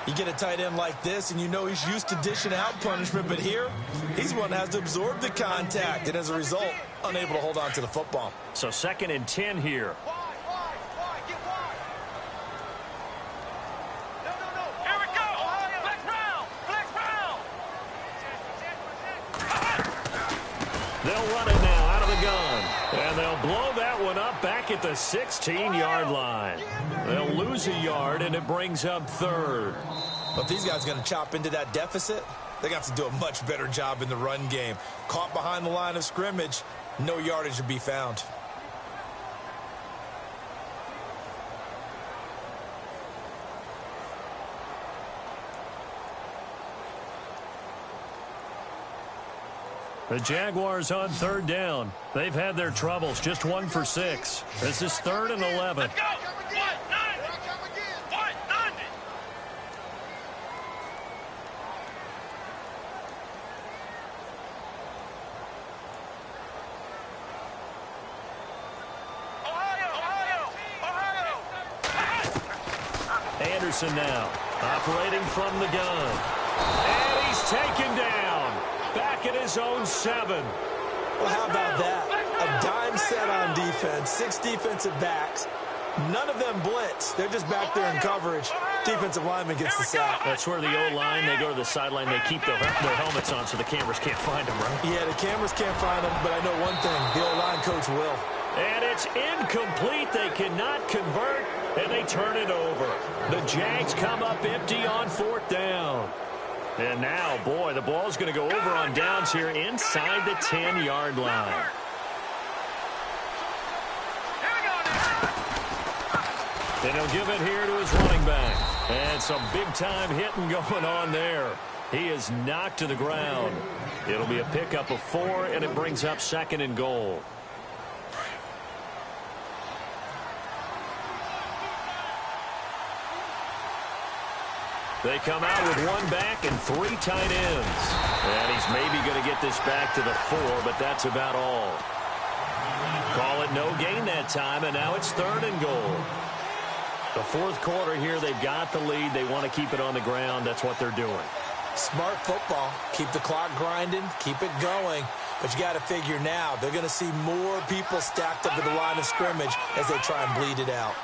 You get a tight end like this, and you know he's used to dishing out punishment, but here, he's one that has to absorb the contact, and as a result, unable to hold on to the football. So 2nd and 10 here. Here we go. Flex round. Flex round. They'll run it now out of the gun. And they'll blow that one up back at the 16-yard line. They'll lose a yard, and it brings up 3rd. But these guys are going to chop into that deficit. They got to do a much better job in the run game. Caught behind the line of scrimmage, no yardage to be found. The Jaguars on 3rd down. They've had their troubles, just 1 for 6. This is 3rd and 11. Let's go. 190. 190. Anderson now operating from the gun. And he's taken down. Back at his own 7. Well, how about that? A dime set on defense, 6 defensive backs. None of them blitz. They're just back there in coverage. Defensive lineman gets the sack. That's where the O-line, they go to the sideline, they keep their helmets on so the cameras can't find them, right? Yeah, the cameras can't find them, but I know one thing. The O-line coach will. And it's incomplete. They cannot convert, and they turn it over. The Jags come up empty on 4th down. And now, boy, the ball's going to go over on downs here inside the 10-yard line. And he'll give it here to his running back. And some big-time hitting going on there. He is knocked to the ground. It'll be a pickup of 4, and it brings up 2nd and goal. They come out with 1 back and 3 tight ends. And he's maybe going to get this back to the 4, but that's about all. Call it no gain that time, and now it's 3rd and goal. The fourth quarter here, they've got the lead. They want to keep it on the ground. That's what they're doing. Smart football. Keep the clock grinding. Keep it going. But you got to figure now, they're going to see more people stacked up at the line of scrimmage as they try and bleed it out.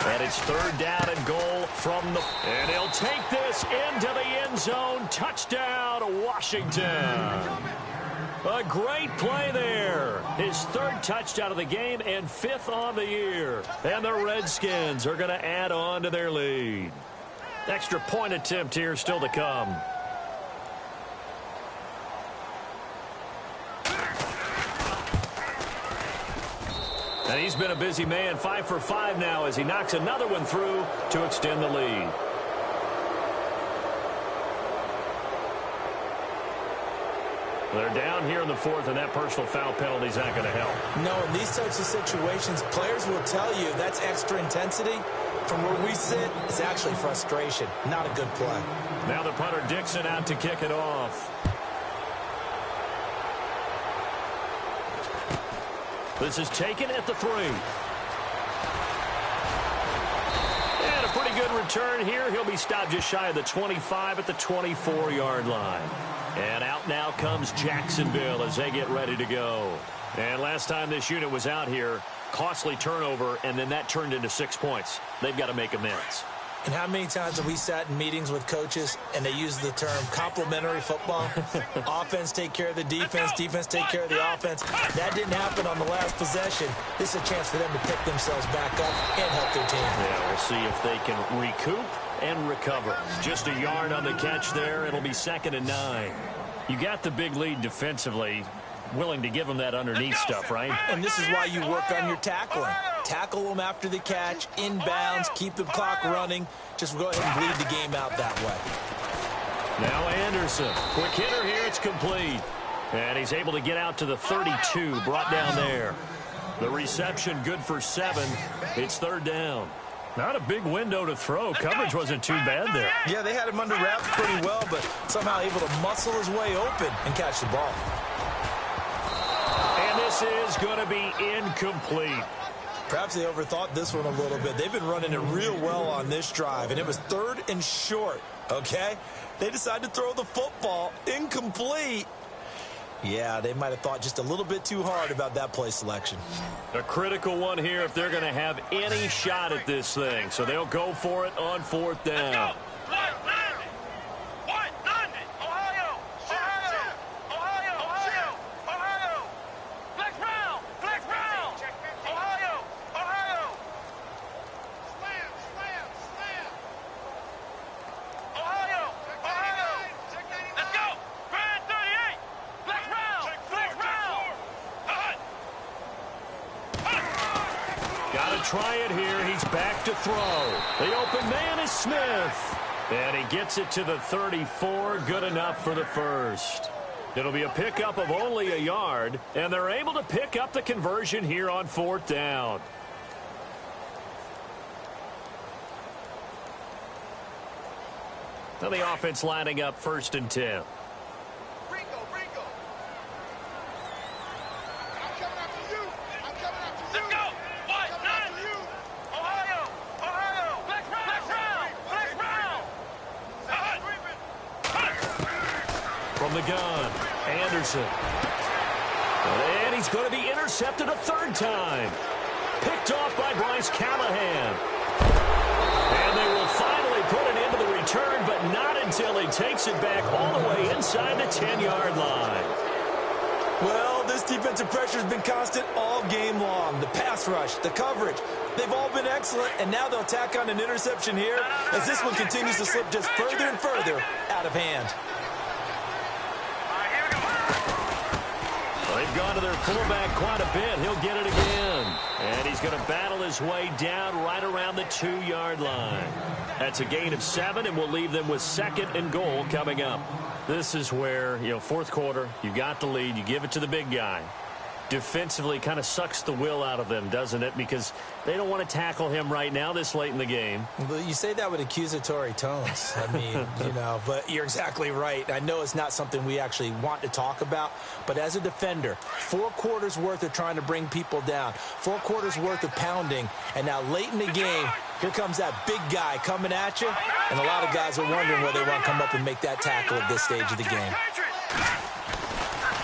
And it's third down and goal from the... And he'll take this into the end zone. Touchdown, Washington. A great play there. His third touchdown of the game and fifth on the year. And the Redskins are going to add on to their lead. Extra point attempt here still to come. And he's been a busy man, 5 for 5 now as he knocks another one through to extend the lead. They're down here in the fourth, and that personal foul penalty is not going to help. No, in these types of situations, players will tell you that's extra intensity. From where we sit, it's actually frustration, not a good play. Now the punter Dixon out to kick it off. This is taken at the 3. And a pretty good return here. He'll be stopped just shy of the 25 at the 24-yard line. And out now comes Jacksonville as they get ready to go. And last time this unit was out here, costly turnover, and then that turned into 6 points. They've got to make amends. And how many times have we sat in meetings with coaches and they use the term complementary football? Offense take care of the defense, defense take care of the offense. That didn't happen on the last possession. This is a chance for them to pick themselves back up and help their team. Yeah, we'll see if they can recoup and recover. Just a yard on the catch there. It'll be 2nd and 9. You got the big lead defensively. Willing to give them that underneath stuff, right? And this is why you work on your tackling. Tackle them after the catch, inbounds, keep the clock running. Just go ahead and bleed the game out that way. Now Anderson. Quick hitter here. It's complete. And he's able to get out to the 32. Brought down there. The reception good for 7. It's third down. Not a big window to throw. Coverage wasn't too bad there. Yeah, they had him under wraps pretty well, but somehow able to muscle his way open and catch the ball. And this is going to be incomplete. Perhaps they overthought this one a little bit. They've been running it real well on this drive, and it was 3rd and short, okay? They decided to throw the football incomplete. Yeah, they might have thought just a little bit too hard about that play selection. A critical one here if they're going to have any shot at this thing. So they'll go for it on 4th down. Try it here. He's back to throw. The open man is Smith. And he gets it to the 34. Good enough for the first. It'll be a pickup of only a yard. And they're able to pick up the conversion here on 4th down. Now the offense lining up 1st and 10. From the gun, Anderson. And he's going to be intercepted a 3rd time. Picked off by Bryce Callahan. And they will finally put an end to the return, but not until he takes it back all the way inside the 10-yard line. Well, this defensive pressure has been constant all game long. The pass rush, the coverage, they've all been excellent, and now they'll tack on an interception here as this one continues to slip just further and further out of hand. They've gone to their fullback quite a bit. He'll get it again. And he's going to battle his way down right around the 2-yard line. That's a gain of 7, and we'll leave them with 2nd and goal coming up. This is where, 4th quarter, you got the lead. You give it to the big guy. Defensively kind of sucks the will out of them, doesn't it? Because they don't want to tackle him right now this late in the game. Well, you say that with accusatory tones. I mean, but you're exactly right. I know it's not something we actually want to talk about, but as a defender, 4 quarters worth of trying to bring people down, 4 quarters worth of pounding, and now late in the game, here comes that big guy coming at you, and a lot of guys are wondering whether they want to come up and make that tackle at this stage of the game.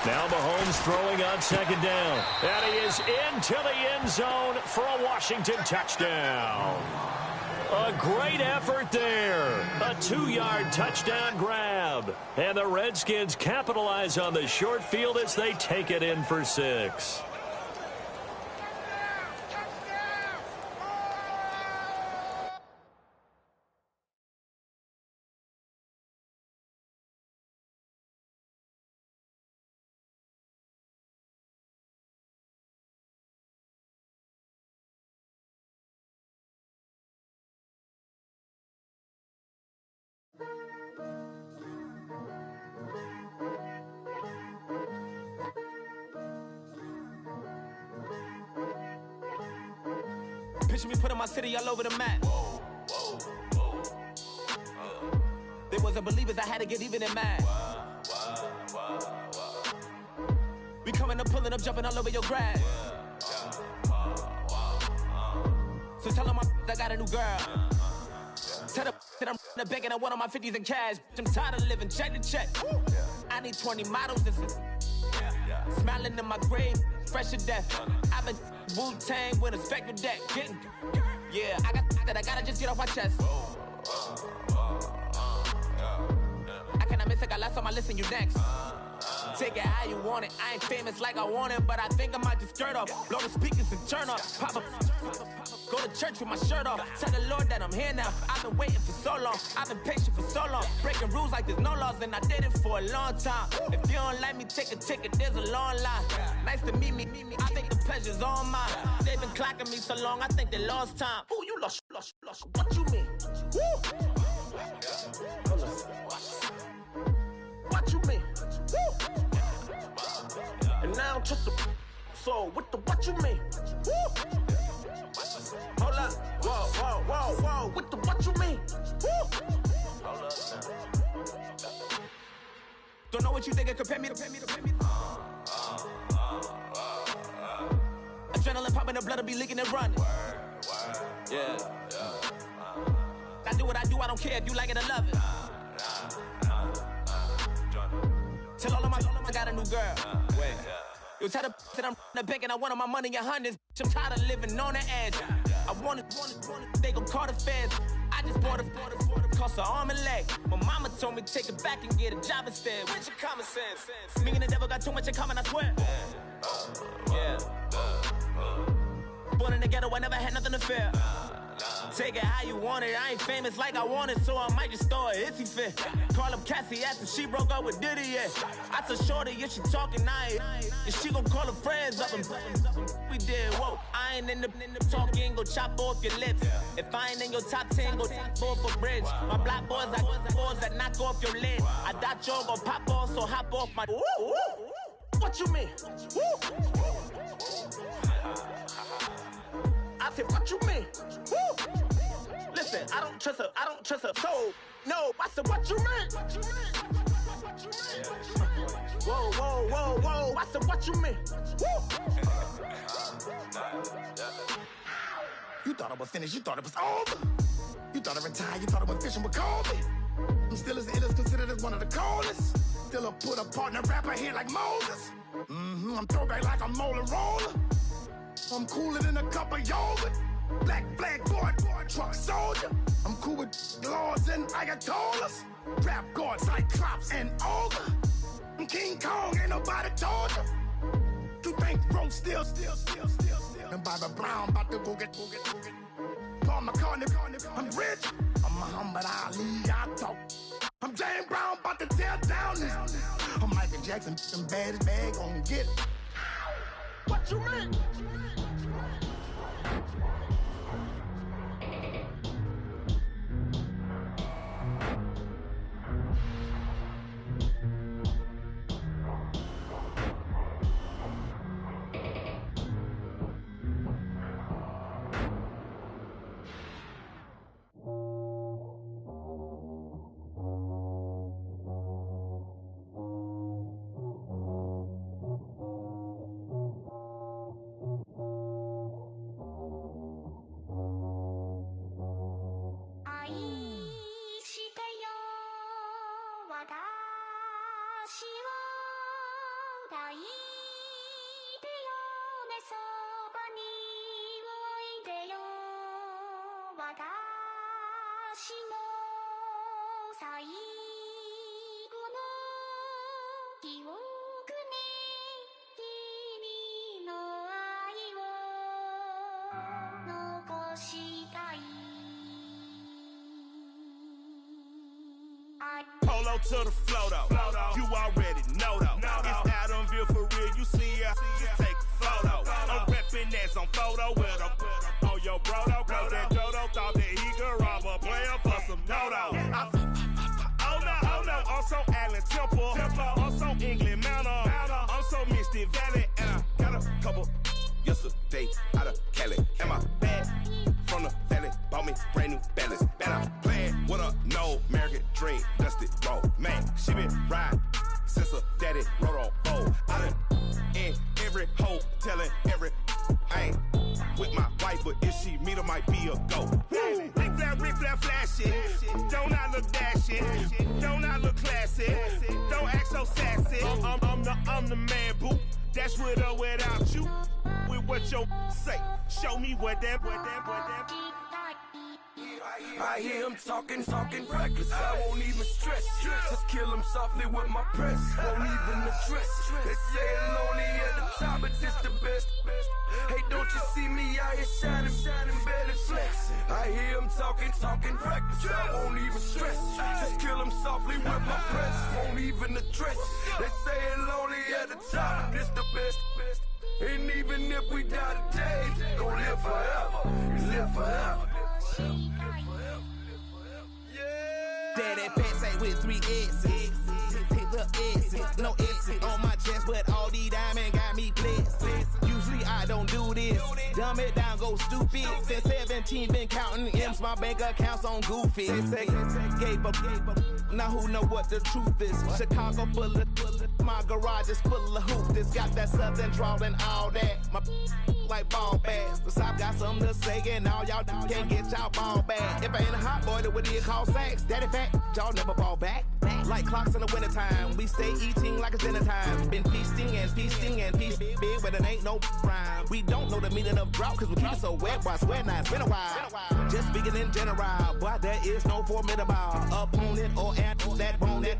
Now Mahomes throwing on 2nd down. And he is into the end zone for a Washington touchdown. A great effort there. A 2-yard touchdown grab. And the Redskins capitalize on the short field as they take it in for 6. Picture me putting my city all over the map. They wasn't believers, I had to get even and mad. We coming up, pulling up, jumping all over your grass. So tell them I got a new girl. Tell them that I'm begging, I want on my 50s in cash. I'm tired of living check to check. I need 20 models. This is smiling in my grave, fresh to death. I've been Wu-Tang with a spectral deck. Yeah, I gotta just get off my chest. I cannot miss it, I last on my list and you next. Take it how you want it. I ain't famous like I want it, but I think I might just skirt off. Blow the speakers and turn off. Pop up. Go to church with my shirt off. Tell the Lord that I'm here now. I've been waiting for so long. I've been patient for so long. Breaking rules like there's no laws, and I did it for a long time. If you don't like me, take a ticket. There's a long line. Nice to meet me. I think the pleasure's all mine. They've been clocking me so long, I think they lost time. Ooh, you lost. What you mean? Woo! What you mean? Woo! And now I'm just a so what you mean? Woo! Hold up, whoa, what you mean? Woo! Hold up now. Don't know what you think it compare me to. Adrenaline popping, the blood will be leaking and running. Yeah. I do what I do, I don't care if you like it or love it. Tell all of my I got a new girl. Wait. You tell the that I'm the bank and I want all my money in hundreds. I'm tired of living on the edge. I want it, they gon' call the feds. I just bought a cost an arm and leg. My mama told me take it back and get a job instead. Where's your common sense? Me and the devil got too much in common, I swear. Yeah. Born in the ghetto, I never had nothing to fear. Take it how you want it. I ain't famous like I want it, so I might just throw a iffy fit. Call up Cassie after she broke up with Diddy, yeah. I told Shorty if she talking, and she gon' call her friends up and we did, whoa. I ain't in the talking, go chop off your lips. If I ain't in your top 10, go top off a bridge. My black boys that knock off your lid. I doubt y'all gon' pop off, so hop off my. What you mean? I said, what you mean? Woo! Listen, I don't trust her. So, no, I said, what you mean? Whoa. I said, what you mean? Woo! You thought I was finished, you thought it was over. You thought I retired, you thought I went fishing with Kobe. I'm still as ill as considered as one of the coldest. Still a put a partner rapper here like Moses. I'm throwback like a molar roller. I'm cooler than a cup of yogurt. Black flag boy, truck soldier. I'm cool with laws and Ayatollahs. Rap gods like Cyclops and Olga. I'm King Kong, ain't nobody told you. You think Rome still. And Bobby Brown about to go get. Paul McCartney, I'm rich. I'm Muhammad Ali, I talk. I'm James Brown, about to tear down this. I'm Michael Jackson, them bad as bad gon' get. What you mean? の最後の記憶に君の愛を残したい Polo to the flow though. You already know though. It's Adamville for real. You see ya. Just take a photo. I'm reppin' that's on photo with a on your brodo. Cause that Dodo thought that he could rob a player for some dodo. Oh no, I'm so Allen Temple. I'm so England Mountain. I'm so Mystic Valley. And I got a couple yesterday out of Cali. And my bag from the valley bought me brand new balance. And I'm playing with a no American dream. Dusty road. Man, she been riding since her daddy rode on bowl. I done in every hole telling every I ain't with my wife, but if she meet her, might be a go. Rick flat flashing. Don't I look dashing? Don't I look classy? Don't act so sassy. I'm the man, boo. That's with or without you. With what your say. Show me what that. I hear him talking reckless. I won't even stress. Just kill him softly with my press. Won't even address. They say I'm lonely at the top, but this the best. Hey, don't you see me out here shining, belly flex? I hear him talking reckless. I won't even stress. Just kill him softly with my press. Won't even address. They say I'm lonely at the top, but this the best. And even if we die today, gon' live forever. Live forever. Daddy pants ain't with 3 S's. Look S's, no S's on my chest, but all these diamonds got me blessed. Usually I don't do this. Dumb it down, go stupid. Since 17 been counting M's, my bank account's on goofy. Say gave up. Now who know what the truth is? Chicago full of my garage is full of hoopers. Got that southern drawl and all that. My like ball bags. The South got something to say, and all y'all can't get y'all ball back. If I ain't a hot boy, then what do you call sacks? Daddy fat, y'all never ball back. Like clocks in the wintertime, we stay eating like it's dinner time. Been feasting and feasting big, but it ain't no rhyme. We don't know the meaning of drought, cause we keep it so wet, boy, I swear now it's been a while. Just speaking in general, boy, there is no formidable opponent or that bone that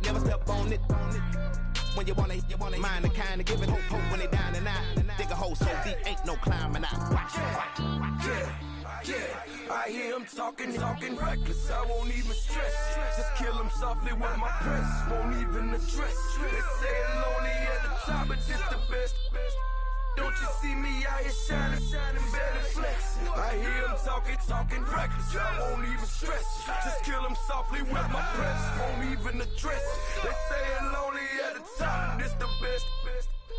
never step on it. When you wanna mind the kind of giving hope when they down and out. Dig a hole so deep, ain't no climbing out. Yeah, I hear him talking reckless. I won't even stress. Just kill him softly with my press. Won't even address. They say I'm lonely at the top, but this the best. Don't you see me out here shining, belly flex? I hear him talking reckless. I won't even stress. Just kill him softly with my press. Won't even address. They say I'm lonely at the top, this the best.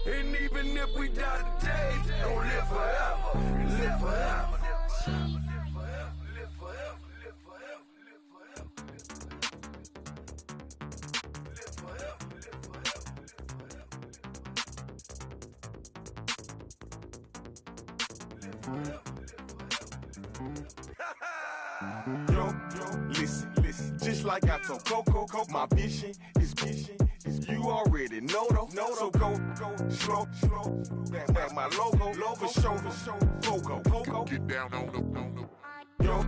And even if we die today, don't live forever. Live forever. Yo, listen, just like I told Coco, my vision is you already know though. So go slow, back my logo, for show, Coco, get down on the. Yo,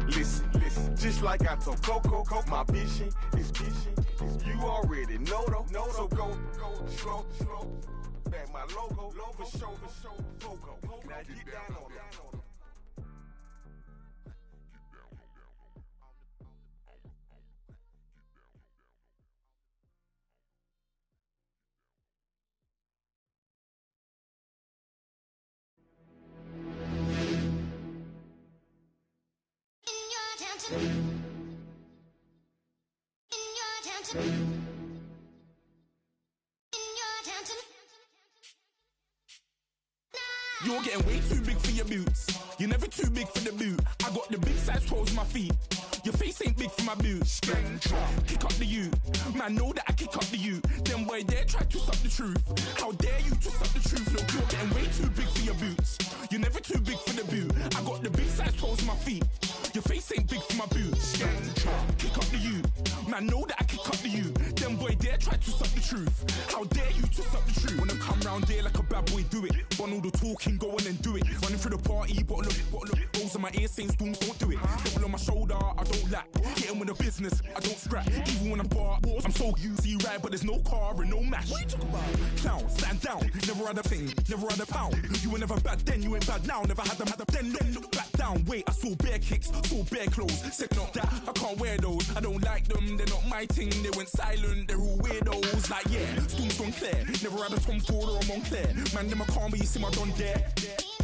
listen, just like I told Coco, my vision is you already know though. So go slow, back my logo, for show, Coco, now get down on that. You're getting way too big for your boots. You're never too big for the boot. I got the big size toes on my feet. Your face ain't big for my boots. Kick up the you. Man, know that I kick up the you. Then boy dare try to suck the truth. How dare you to suck the truth? Look, you're getting way too big for your boots. You're never too big for the boot. I got the big size toes on my feet. Your face ain't big for my boots. Kick up the you. Man, know that I kick up the you. Then boy dare try to suck the truth. How dare you to suck the truth? When I come round here like a bad boy, do it. Want all the talking, go on and then do it. Running through the party, bottle of rolls on my ear saying storms don't do it. Double on my shoulder, I don't lack. Getting with the business, I don't scrap. Even when I'm bar, I'm so easy right, but there's no car and no mash. What you talk about? Clown, stand down, never had a thing, never had a pound. You were never bad then, you ain't bad now. Never had them, then look back down. Wait, I saw bare kicks, saw bare clothes. Said not that, I can't wear those. I don't like them, they're not my thing. They went silent, they're all weirdos. Like yeah, storms don't clear. Never had a Tom Ford or a Montclair. Man, them a calm, but you see my don dare.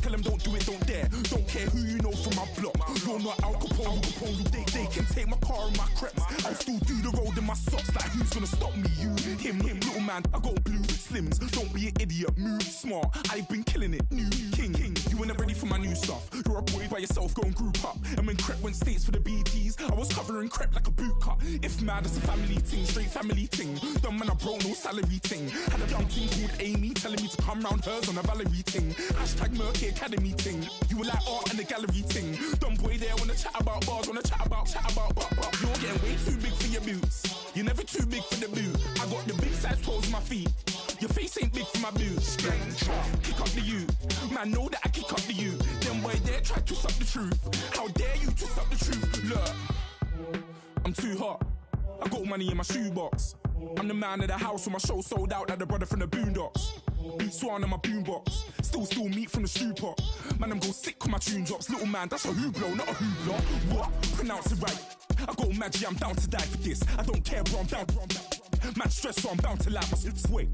Tell them don't do it, don't dare. Don't care who you know from my block. You're not Al Capone, they can take my car and my creps. I'll still do the road in my socks. Like who's gonna stop me? You, him, little man. I got blue slims. Don't be an idiot, move smart. I've been killing it, new king. You ain't ready for my new stuff. You're a boy by yourself, go and group up. And when Crep went states for the BTs, I was covering Crep like a boot cut. If mad, it's a family thing, straight family thing. Dumb man, I broke no salary thing. Had a young thing called Amy telling me to come round hers on a Valerie thing. Hashtag Murky Academy thing. You were like art and the gallery thing. Dumb boy there wanna chat about bars, wanna chat about. You're getting way too big for your boots. You're never too big for the boot. I got the big size toes on my feet. Your face ain't big for my boots. Kick up the you. Man, know that I kick up the you. Them boy there try to twist up the truth. How dare you twist up the truth? Look, I'm too hot. I got money in my shoebox. I'm the man of the house when my show sold out like the brother from the Boondocks. Beat Swan in my boombox. Still meat from the stew pot. Man, I'm go sick when my tune drops. Little man, that's a hooplo, not a hoopla. What? Pronounce it right. I got magic, I'm down to die for this. I don't care, bro, I'm down. Man stressed, so I'm bound to like my slips. Wait,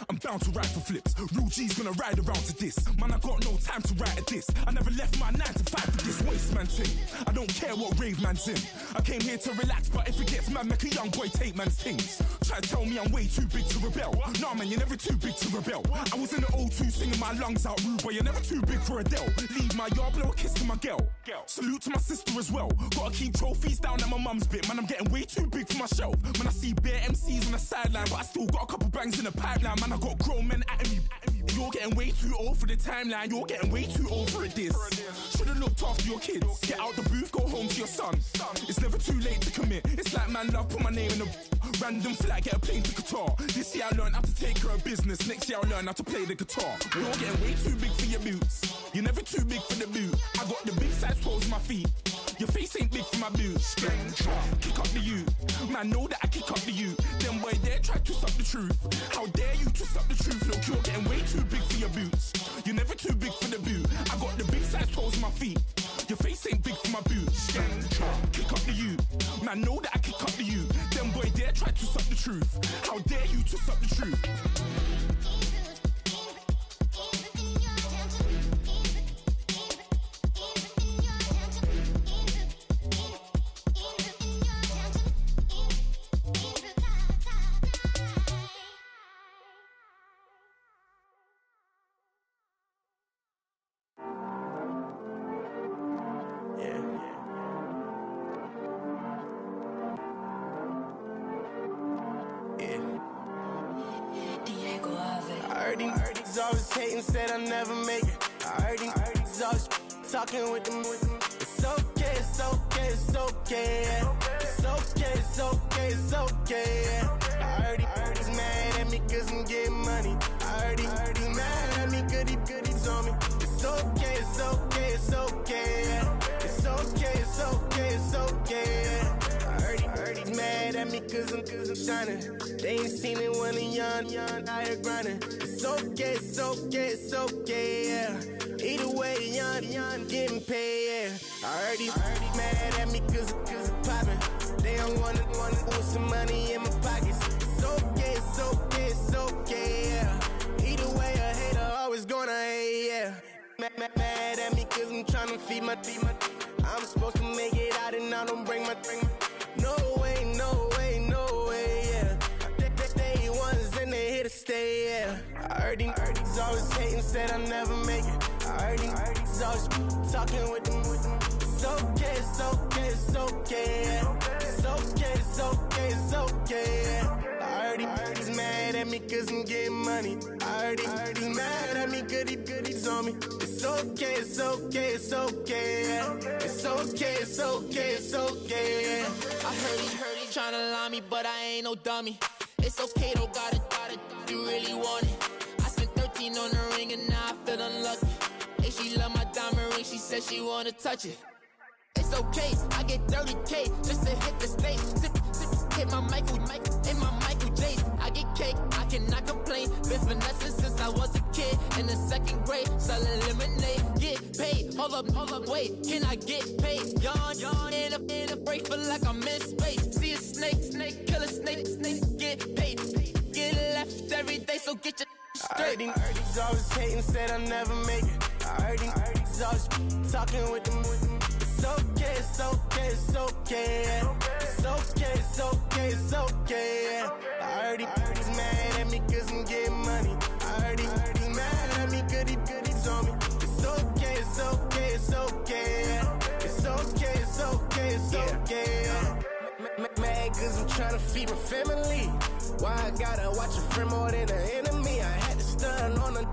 I'm bound to ride for flips. Real G's gonna ride around to this. Man, I got no time to write a diss. I never left my 9 to 5 for this waste man thing. I don't care what rave man's in. I came here to relax, but if it gets mad, make a young boy take man's things. Try to tell me I'm way too big to rebel. Nah, man, you're never too big to rebel. I was in the O2 singing my lungs out, rude boy, you're never too big for Adele. Leave my yard, blow a kiss to my girl. Salute to my sister as well. Gotta keep trophies down at my mum's bit. Man, I'm getting way too big for my shelf. Man, I see bare MCs on the sideline, but I still got a couple bangs in the pipeline. Man, I got grown men at me. You're getting way too old for the timeline. You're getting way too old for a diss. Should've looked after your kids. Get out the booth, go home to your son. It's never too late to commit. It's like man love, put my name in a random flat, get a plane to Qatar. This year I learned how to take care of business. Next year I'll learn how to play the guitar. You're getting way too big for your boots. You're never too big for the boot. I got the big size toes on my feet. Your face ain't big for my boots. Kick up the you. Man, know that I kick up the you. Them boy there try to twist up the truth. How dare you twist up the truth? Look, you're getting way too big for your boots. You're never too big for the boot. I got the big size toes on my feet. Your face ain't big for my boots. Kick up the you. Man, know that I kick up the you. Them boy there try to twist up the truth. How dare you twist up the truth? Always hating, said I'll never make it. I heard he's always talking with them. It's okay, it's okay, it's okay. Yeah. It's okay, it's okay, it's okay. Yeah. I heard he's mad at me cause I'm getting money. I heard he's mad at me cause he's on me. It's okay, it's okay, it's okay. Yeah. It's okay, it's okay, it's okay. Yeah. I heard he's mad at me cause I'm shining. They ain't seen it when I'm young, out here grinding. It's okay, it's okay, it's okay, yeah. Either way, young, getting paid, yeah. I heard he's mad at me cause it's poppin'. They don't wanna put some money in my pockets. It's okay, it's okay, it's okay, yeah. Either way, a hater always gonna hate, yeah. Mad at me cause I'm tryna feed my I'm supposed to make it out and I don't bring my No way, no way, no way, yeah. Day ones and they here to stay, yeah. I heard he's always hating, said I'll never make it. I heard he's always talking with them. It's okay, it's okay, it's okay, yeah. It's okay, it's okay, it's okay, yeah. I heard he's mad at me cause I'm getting money. I heard he's mad at me cause he's on me. It's okay, it's okay, it's okay, yeah. It's okay, it's okay, it's okay, yeah. I heard he tryna lie me, but I ain't no dummy. It's okay though, got it, you really want it. I spent 13 on the ring and now I feel unlucky. Hey, she ring, she said she wanna touch it. It's okay, I get 30K just to hit the stage. Hit my Michael J. I get cake, I cannot complain. Been finessing since I was a kid. In the second grade, selling lemonade. Get paid, hold up, wait. Can I get paid? Yawn, in a break, feel like I'm in space. See a snake, kill a snake, get paid. Get left every day, so get your straight. I heard these always hating, said I'll never make it. I heard these always talking with them. It's okay, it's okay, it's okay. It's okay, it's okay, it's okay. I heard he's mad at me cause I'm getting money. I heard he's mad at me cause he's on me. It's okay, it's okay, it's okay. It's okay, it's okay, it's okay. Mad cause I'm trying to feed my family. Why I gotta watch a friend more than an enemy? I had to stun on the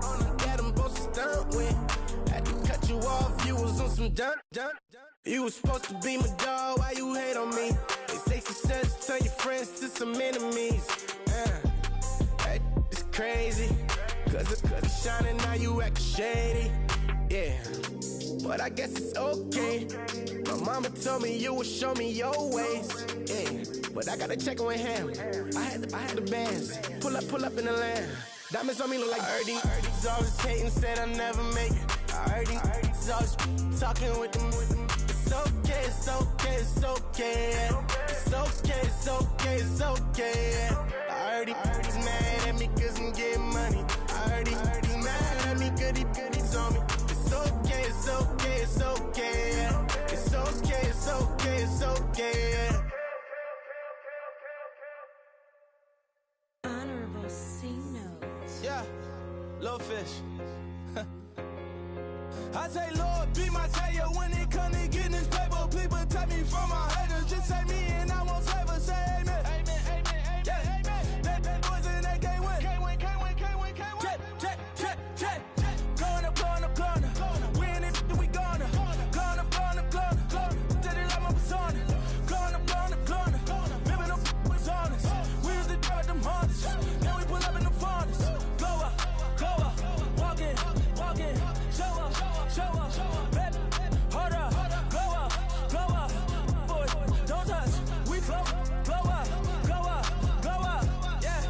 that I'm supposed to stunt with. Had to cut you off, you was on some dun. You was supposed to be my dog, why you hate on me? They say success, turn your friends to some enemies. Hey, it's crazy, cause it's shining, now you acting shady. Yeah, but I guess it's okay. My mama told me you would show me your ways. Yeah, but I gotta check with him. I had the bands. Pull up in the land. Diamonds on me look like I heard these always hating, said I'll never make it. I heard these always talking with them. It's okay, it's okay, it's okay. It's okay, it's okay, it's okay. I heard he's mad at me cause I'm getting money. I heard he's mad at me cause he's on me. It's okay, it's okay, it's okay. It's okay, it's okay, it's okay. Honorable C notes. Yeah, little fish. I say, Lord, be my savior when it come to getting this paper. Please protect me from my haters. Just say me and I won't save us. Say amen. Amen, amen, amen, yeah. Amen. That boys and they can't win. Can't win. Check. Going up. We in it, we gonna. Going up. Did it like my persona. Going up. Remember them was honest. We used to drive them Hondas. Then we pull up in the furnace. Go up. Walk in. Show up. Baby, hold up. Go up. Boy, don't touch. We flow up. Yeah.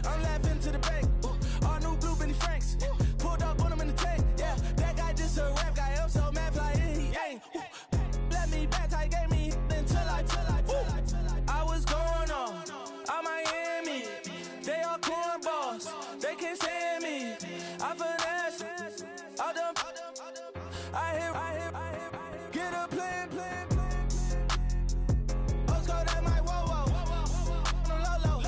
I'm laughing to the bank. All new blue Benny Franks. Pulled up on him in the tank. Yeah, that guy just a rap guy. I'm so mad, fly in, he ain't. Let me back, tight gave me until I was going on Miami. They all cornballs. They can't stand me. I finesse. All them. I hear. Get a plan. Oscar, that my whoa. On the low.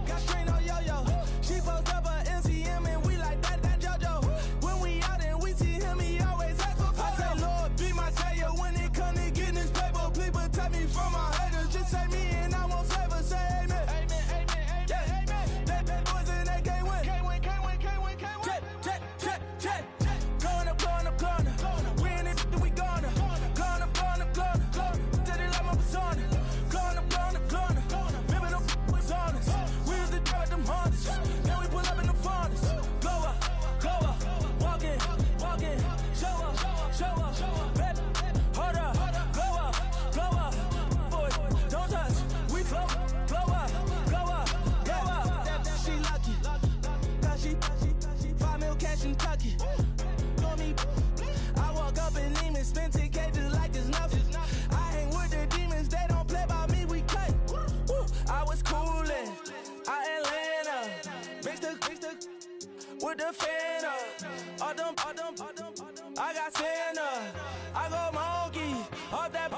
Got strain on yo-yo. She post up a MCM and we like that JoJo. When we out and we see him, he always ask for photo. I say, Lord, be my savior when it come to getting this paper. Please protect me from my haters. Just say me and I won't save us. Say amen. Amen. Yeah. That boys and they can't win. Can't win. Check. Going up. We in it, we gonna. Going up. Did it like my persona. Going up. Remember them was honest. We used to drive them Hondas. Then we pull up in the furnace. Go up. Walk in. Show up. Baby, hold up. Go up. Boy, don't touch. We flow up. She lucky. Cause she 5 mil cash in Kentucky. Call me. I walk up in Neiman, spend 10K just like it's nothing. I hang with the demons, they don't play by me, we cut. I was coolin', Atlanta. Mixed the with the fan up. All them. I got Santa. I go monkey. Off that.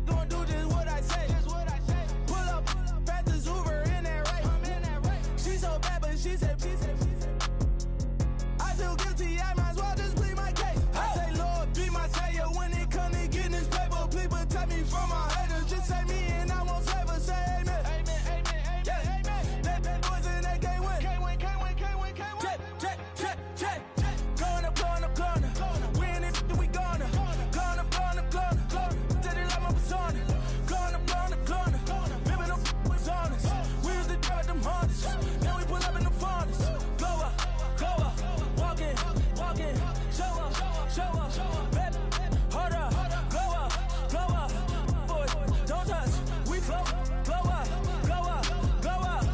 Gonna do just what I say. Pull up, pass the Uber in that right. She so bad, but she said. I feel guilty, I might as well just plead my case. I say, Lord, be my savior when it come to getting this paper. Please protect me from my haters. Just say me and I won't save us. Say amen. Amen. Yeah. That boys and they can't win. Can't win. Check. Going up. We in it, we gonna. show up, baby, hold up, glow up, boys, don't touch, we flow, glow up, glow up, glow up.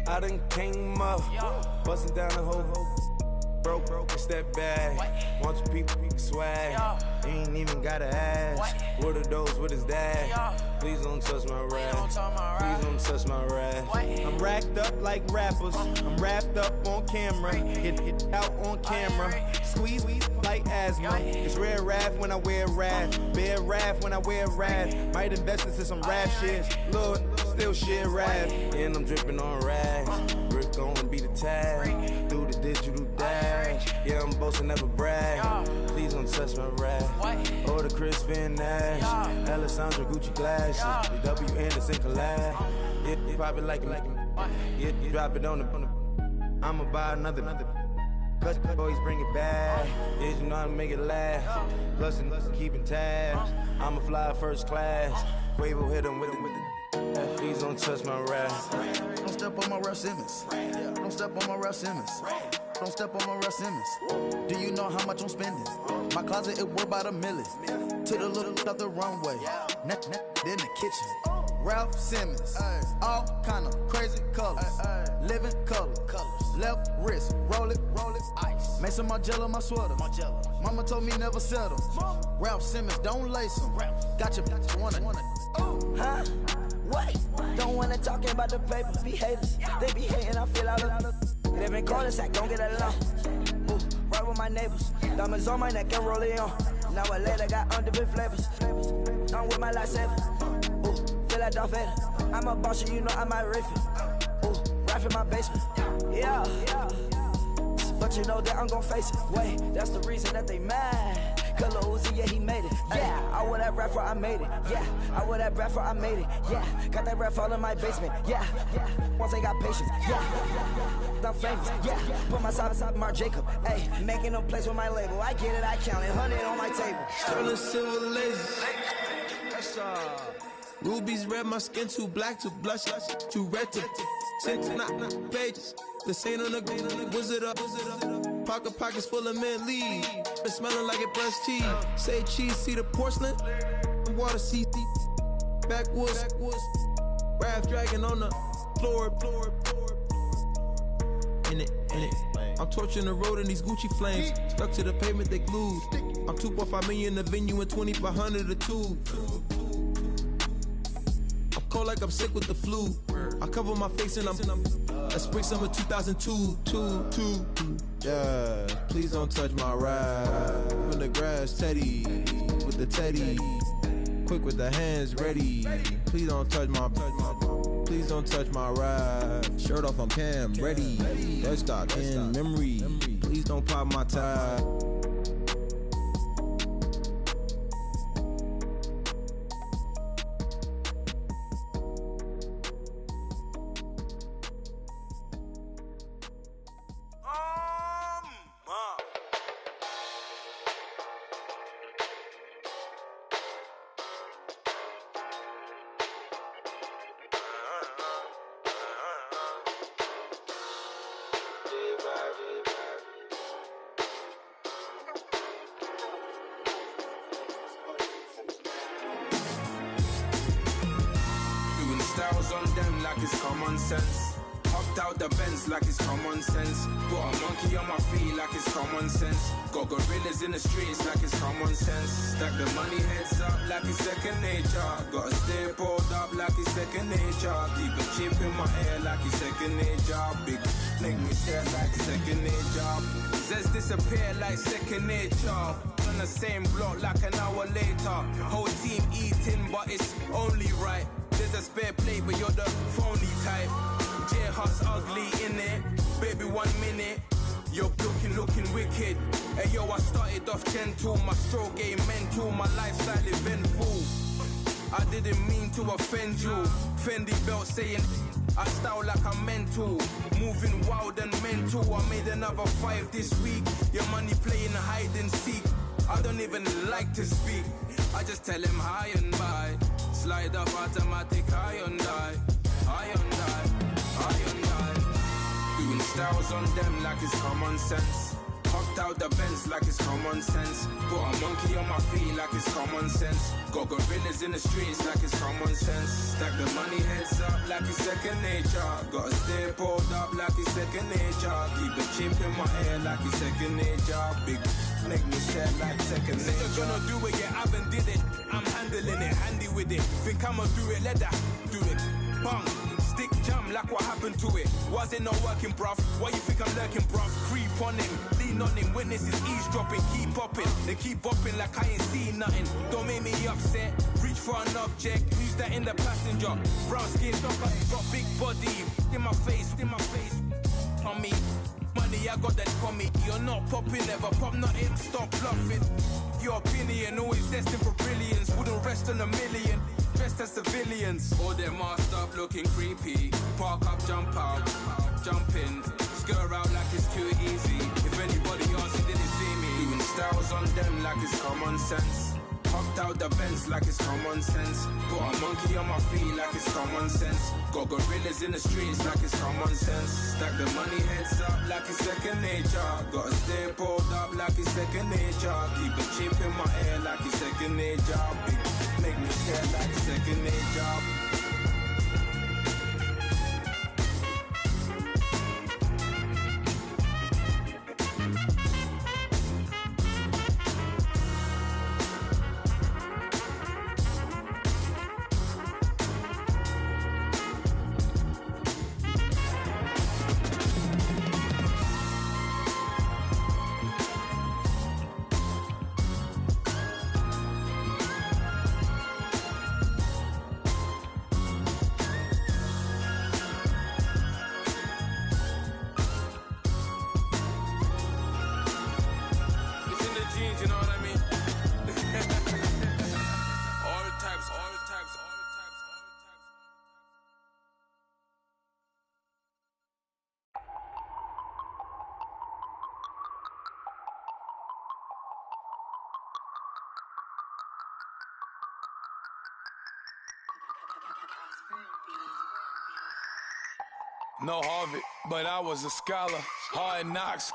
I done came up, bustin' down the whole broke, it's that bad. Want your people swag, you ain't even gotta ask. What are those, what is that? Please don't touch my rap, please don't touch my rap. I'm racked up like rappers, I'm wrapped up on camera, hit out on camera, squeeze like asthma. It's rare wrath when I wear wrath, bare wrath when I wear wrath. Might invest into some rap shit, Lord, still shit rap. And I'm dripping on rags, Rick gonna be the tag, do the digital dash. Yeah, I'm boasting, never brag. Please don't touch my rap. Or the Chris Van Nash, Alessandra Gucci glasses, the W Anderson collab. Yeah, you probably like it. Yeah, you drop it on the. I'ma buy another. Cause boys bring it back. Yeah, you know how to make it laugh. Plus and keeping tabs. I'ma fly first class. Quavo hit him with it. Please don't touch my rap. Don't step on my Ralph Simmons. Don't step on my Ralph Simmons. Don't step on my Ralph Simmons. Do you know how much I'm spending? My closet, it worth about $1 million. To the little out the runway. In the kitchen. Ralph Simmons. All kind of crazy colors. Living colors. Left wrist. Roll it. Ice. Mason Margiela, my sweater. Mama told me never settle. Ralph Simmons, don't lace him. Got your wanna. Huh? What? Don't wanna talk about the paper. Be haters. They be hating, I feel out of. They been calling sack, don't get along. Ooh, right with my neighbors. Diamonds on my neck and roll it on. Now I later got undefeated flavors. I'm with my lifesaver. Ooh, feel like Darth Vader. I'm a boss, you know I might riff it. Ooh, right in my basement. Yeah. But you know that I'm gon' face it. Wait, that's the reason that they mad. Color Uzi, yeah, he made it. Yeah, I wear that rap for I made it. Yeah, I wear that rap for I made it. Yeah, got that rap all in my basement. Yeah, once I got patience. Yeah, I'm famous. Yeah, put my side beside Mark Jacob. Hey, making no place with my label. I get it, I count it. 100 on my table. Sterling silver lasers. Rubies red, my skin too black to blush, too red to six not pages. This ain't on the wizard up. Pockets full of mint leaves. It's smelling like it brushed teeth. Say cheese, see the porcelain. Water, see backwoods. Raft dragging on the floor. In it. I'm torching the road in these Gucci flames. Stuck to the pavement, they glued. I'm 2.5 million in the venue and 2,500 a tube. I'm cold like I'm sick with the flu. I cover my face and I'm spring summer 2002. Yeah, please don't touch my ride. In the grass, Teddy, with the Teddy. Quick with the hands ready. Please don't touch my ride. Shirt off on cam, ready. Dead stock in memory. Please don't pop my tie. Styles on them like it's common sense. Hopped out the Benz like it's common sense. Put a monkey on my feet like it's common sense. Got gorillas in the streets like it's common sense. Stack the money heads up like it's second nature. Gotta stay pulled up like it's second nature. Keep a chip in my hair like it's second nature. Big make me stare like second nature. Says disappear like second nature. On the same block like an hour later. Whole team eating but it's only right. There's a spare plate, but you're the phony type. J-Hut's ugly, innit? Baby, 1 minute. You're looking wicked. Hey, yo, I started off gentle. My stroke game mental. My lifestyle eventful. I didn't mean to offend you. Fendi belt saying I style like I'm mental. Moving wild and mental. I made another 5 this week. Your money playing hide and seek. I don't even like to speak. I just tell him hi and bye. Slide up automatic, high and die. High and die, high and die. Doing styles on them like it's common sense. Hopped out the Benz like it's common sense. Put a monkey on my feet like it's common sense. Got gorillas in the streets like it's common sense. Stack the money heads up like it's second nature. Gotta stay pulled up like it's second nature. Keep the chip in my ear like it's second nature. Big make me sad like second nature. You're gonna do it, yeah, I haven't did it. I'm handling it, handy with it. Think I'ma do it, let that do it. Bang. Stick jam like what happened to it. Was it not working, bruv? Why you think I'm lurking, bruv? Creep on him, lean on him. Witnesses eavesdropping, keep popping. They keep bopping like I ain't seen nothing. Don't make me upset. Reach for an object. Who's that in the passenger? Brown skin, got big body. In my face, on me. Money, I got that from me. You're not popping, never pop nothing. Stop bluffing. Your opinion always destined for brilliance. Wouldn't rest on a million. Dressed as civilians. All them masked up looking creepy. Park up, jump out, jump in. Skirt out like it's too easy. If anybody else didn't see me. Doing styles on them like it's common sense. Hopped out the Benz like it's common sense. Put a monkey on my feet like it's common sense. Got gorillas in the streets like it's common sense. Stack the money heads up like it's second nature. Gotta stay pulled up like it's second nature. Keep a chip in my ear like it's second nature. Big make me scared like second nature. No Harvard, but I was a scholar. Hard knocks,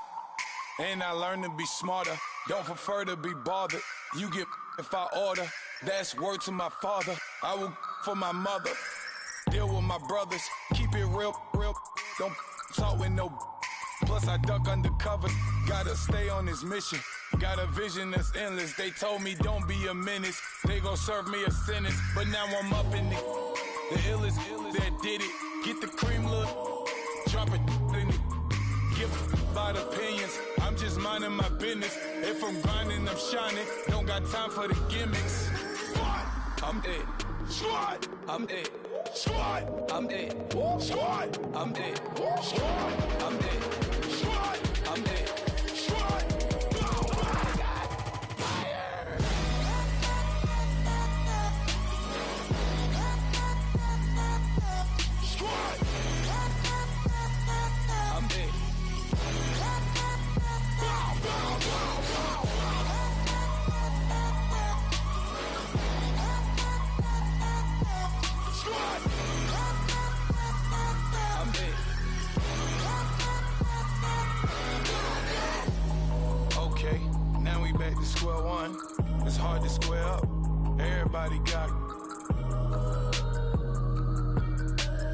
and I learned to be smarter. Don't prefer to be bothered. You get if I order. That's word to my father. I will for my mother. Deal with my brothers. Keep it real. Don't talk with no. Plus I duck undercover. Gotta stay on this mission. Got a vision that's endless. They told me don't be a menace. They gon' serve me a sentence. But now I'm up in it. The illest that did it. Get the cream look. Drop it in it. Give about opinions. I'm just minding my business. If I'm grinding, I'm shining. Don't got time for the gimmicks. Squad, I'm it. Squad, I'm it. Squad, I'm it. Squad, I'm it. Squad, I'm it. Squad, I'm it. Squad. Square one, it's hard to square up. Everybody got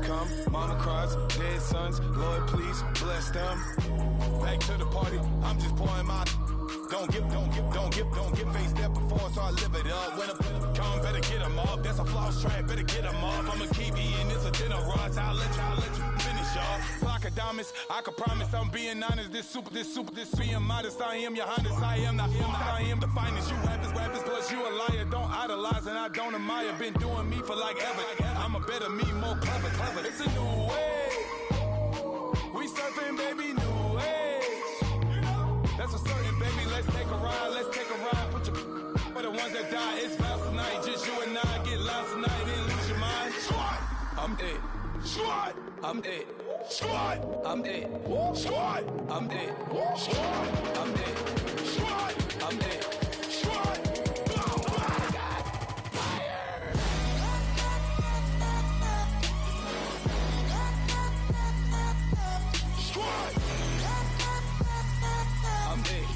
come, mama cries, dead sons. Lord, please bless them. Back to the party, I'm just pouring my. Don't get face that before, so I live it up. When I come, better get them up. That's a floss track, better get them up. I'ma keep eating this a dinner rush. I'll let you finish up. Flock of diamonds, I can promise I'm being honest. This being modest. I am your highness, I am not I am the finest. You rappers, plus you a liar. Don't idolize and I don't admire. Been doing me for like ever. I'm a better me, more clever. It's a new way. We surfing, baby, new age. That's a certain, baby. Let's take a ride. Put your ones that die, it's fast tonight. Just you and I get lost tonight, then lose your mind. Squad, I'm dead. Squad, I'm dead. Squad, I'm dead. Squad, I'm dead. Squad, I'm dead. Squad, I'm dead. Squad, oh my God, fire! Squad, I'm dead.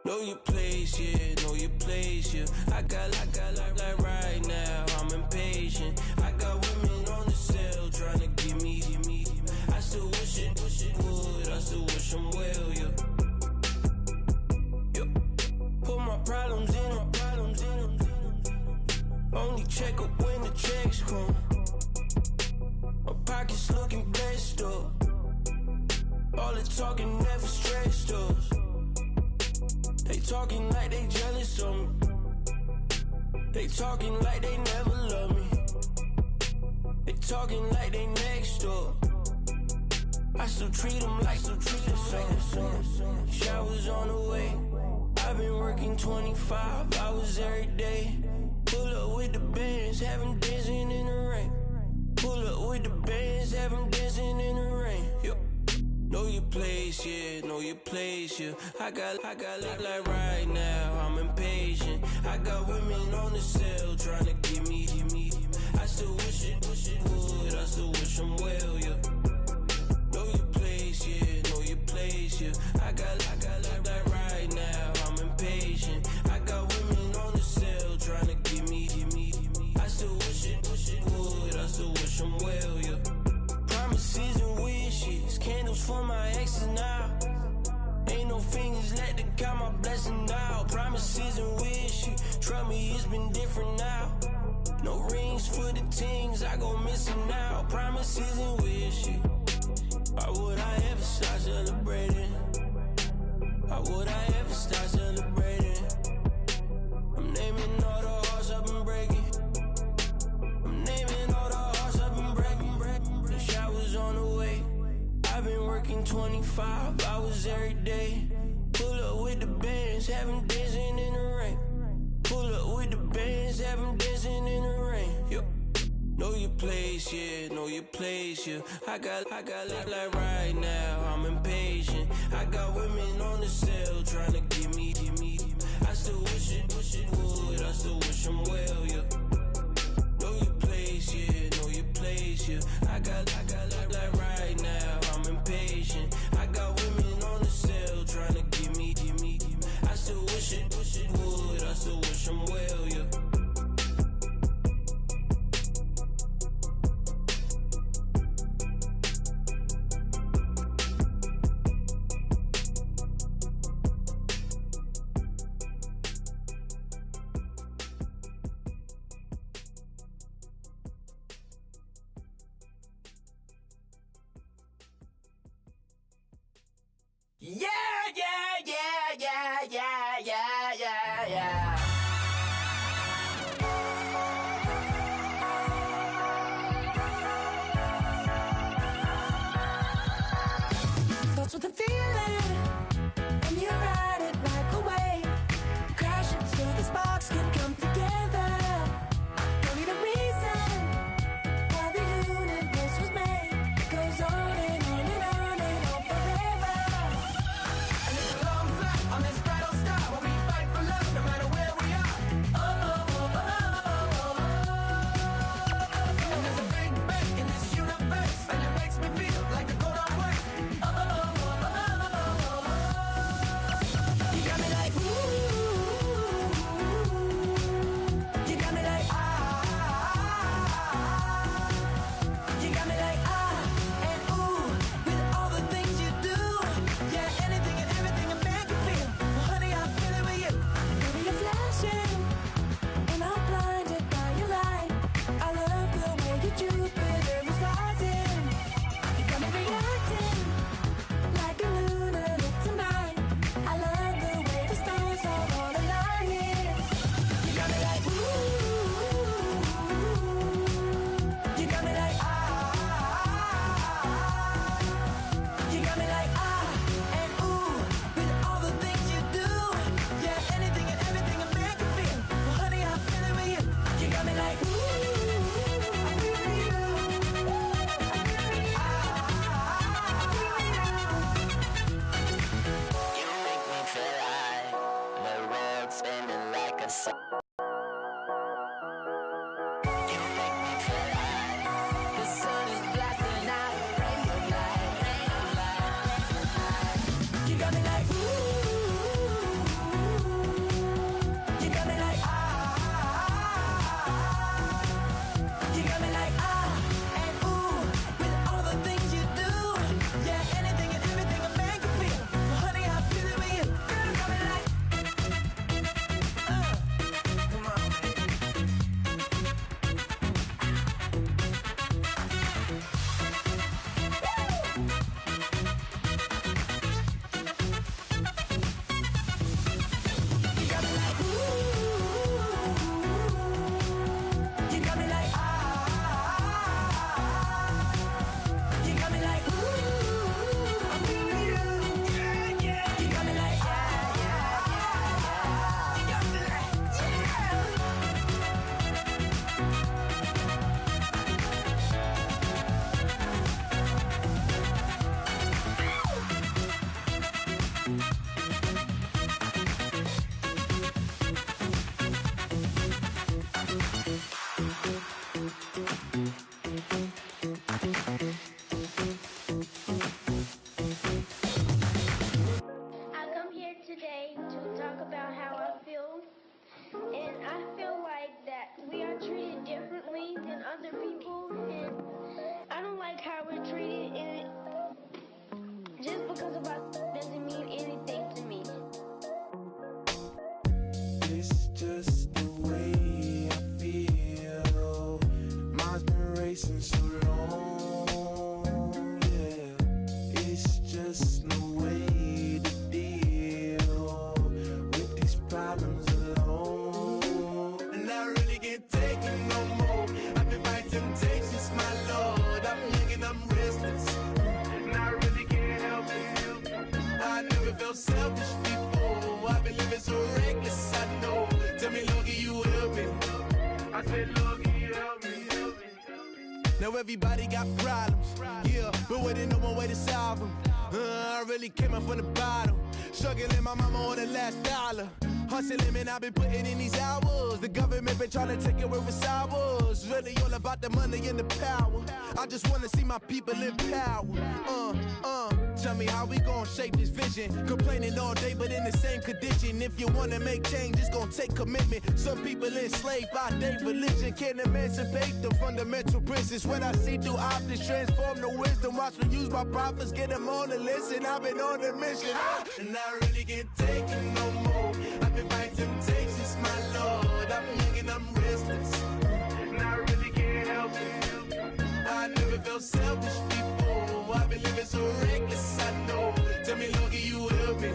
Know your place, yeah, know your place, yeah. I got like right now, I'm impatient. I got women on the cell trying to give me. I still wish it would, I still wish I'm well, yeah. Put my problems in. Only check up when the checks come. My pockets looking blessed up. All the talking never stressed us. They talking like they jealous of me. They talking like they never love me. They talking like they next door. I still treat them like some. Showers on the way. I've been working 25 hours every day. Pull up with the bands, have them dancing in the rain. Pull up with the bands, have them dancing in the rain. Yo. Know your place, yeah, know your place, yeah. I got like right now, I'm impatient. I got women on the cell trying to give me. I still wish it would, I still wish I'm well, yeah. Know your place, yeah, know your place, yeah. I got like right now, I'm impatient. I got women on the cell trying to give me. I still wish it would, I still wish I'm well, yeah. Promises and wishes, candles for my exes now. Ain't no fingers left to count my blessing now. Promises and wishes, trust me, it's been different now. No rings for the things I go missing now. Promises and wishes, why would I ever start celebrating? Why would I ever start celebrating? I'm naming all the hearts I've been breaking. I'm naming all the hearts I've been breaking. The showers on the way. I've been working 25 hours every day. Pull up with the bands, have them dancing in the rain. Pull up with the bands, have them dancing in the rain. Yo. Know your place, yeah, know your place, yeah. I got like right now, I'm impatient. I got women on the cell trying to give me. I still wish it would, I still wish I'm well, yeah. Know your place, yeah, know your place, yeah. I got like right now, I'm impatient. I got women on the cell trying to give me. I still wish it would, I still wish I'm well, yeah. Yeah. Starts with a feeling, and you ride it like a wave. Crashing so the sparks can come together. Don't need a reason why the universe was made. It goes on and on and on and on forever. And it's Your Jupiter is rising. You got me reacting like a lunatic tonight. I love the way the stars are all aligning. You got me like ooh. You got me like you got me like and ooh with all the things you do. Yeah, anything and everything a man can feel. Well, honey, I'm feeling with you. You got me like ooh. I'm feeling you. You make me feel like the world's spinning like a song. You make me feel like the sun is blasting out, rainbow light, rainbow light. You got me like ooh. You got me like you got me like and ooh with all the things you do. Yeah, anything and everything a man can feel. Well, honey, I'm feeling with you. Girl, you got me like come on, you got me like ooh. You got me like you got me like ooh. I'm feeling you. Yeah, yeah. You got me like You got me like I come here today to talk about how I feel, and I feel like that we are treated differently than other people, and I don't like how we're treated, and just because of our doesn't mean anything to me. It's just the way I feel. Mine's been racing so long, yeah. It's just no way to deal with these problems alone. And I really can't take it no more. I've been fighting temptations, my Lord. I'm young and I'm restless, and I really can't help it. I never felt selfish before. I've been living so reckless, I know. Tell me, Lord, can you help me? I said, Lord, can you help me? Now everybody got problems, yeah, but waiting no one way to solve them. I really came up from the bottom, struggling my mama on the last dollar. Hustling, man, I've been putting in these hours. The government been trying to take away what's ours. Really all about the money and the power. I just wanna see my people in power. Tell me how we gon' shape this vision. Complaining all day, but in the same condition. If you wanna make change, it's gon' take commitment. Some people enslaved by their religion can't emancipate the fundamental principles. What I see through optics transform the wisdom. Watch me use my prophets, get them on the list, and I've been on the mission. And I really can't take it no more. I've been fighting temptations, my Lord. I'm young and I'm restless, and I really can't help it. I never felt selfish before. I've been living so reckless, I know. Tell me, Lord, can you help me?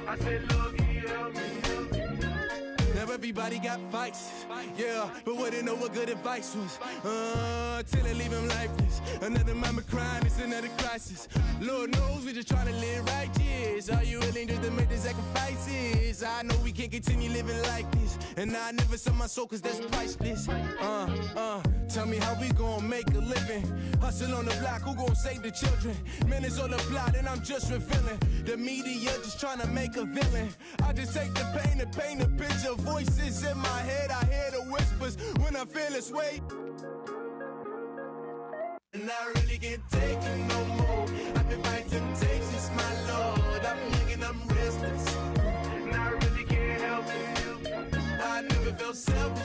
I said, Lord, can you help me? Now everybody got fights, yeah, but wouldn't know what good advice was. Till it leave him lifeless. Another mama crying, it's another crisis. Lord knows we just trying to live righteous. Are you willing just to make the sacrifices? I know we can't continue living like this, and I never sell my soul cause that's priceless. Tell me how we gon' make a living. Hustle on the block, who gon' save the children? Minutes on the plot and I'm just revealing. The media just trying to make a villain. I just take the pain and paint a picture. Voices in my head, I hear the whispers when I feel this way. And I really can't take it no more. I've been fighting temptations, my Lord. I'm young and I'm restless, and I really can't help it. I never felt selfish.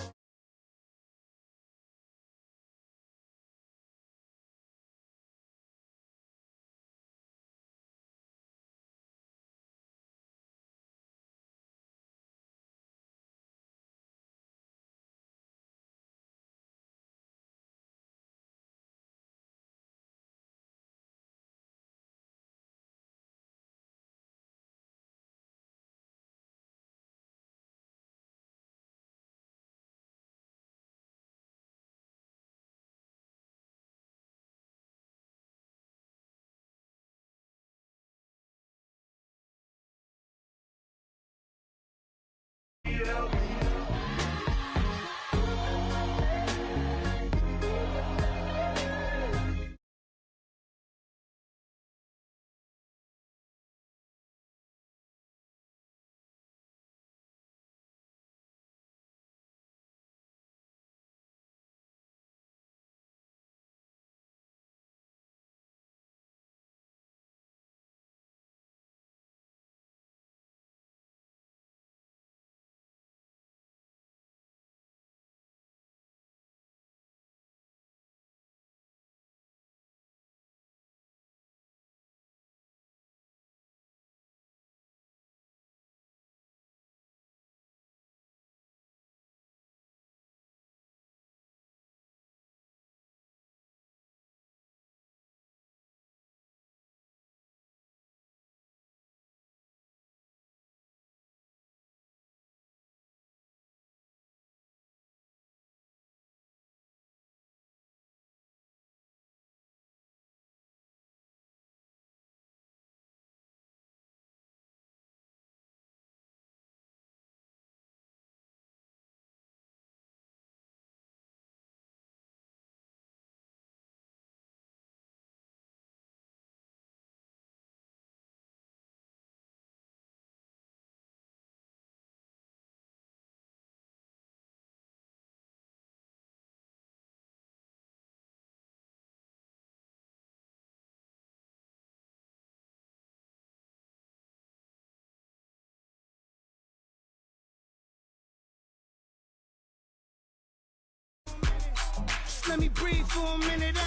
let me breathe for a minute.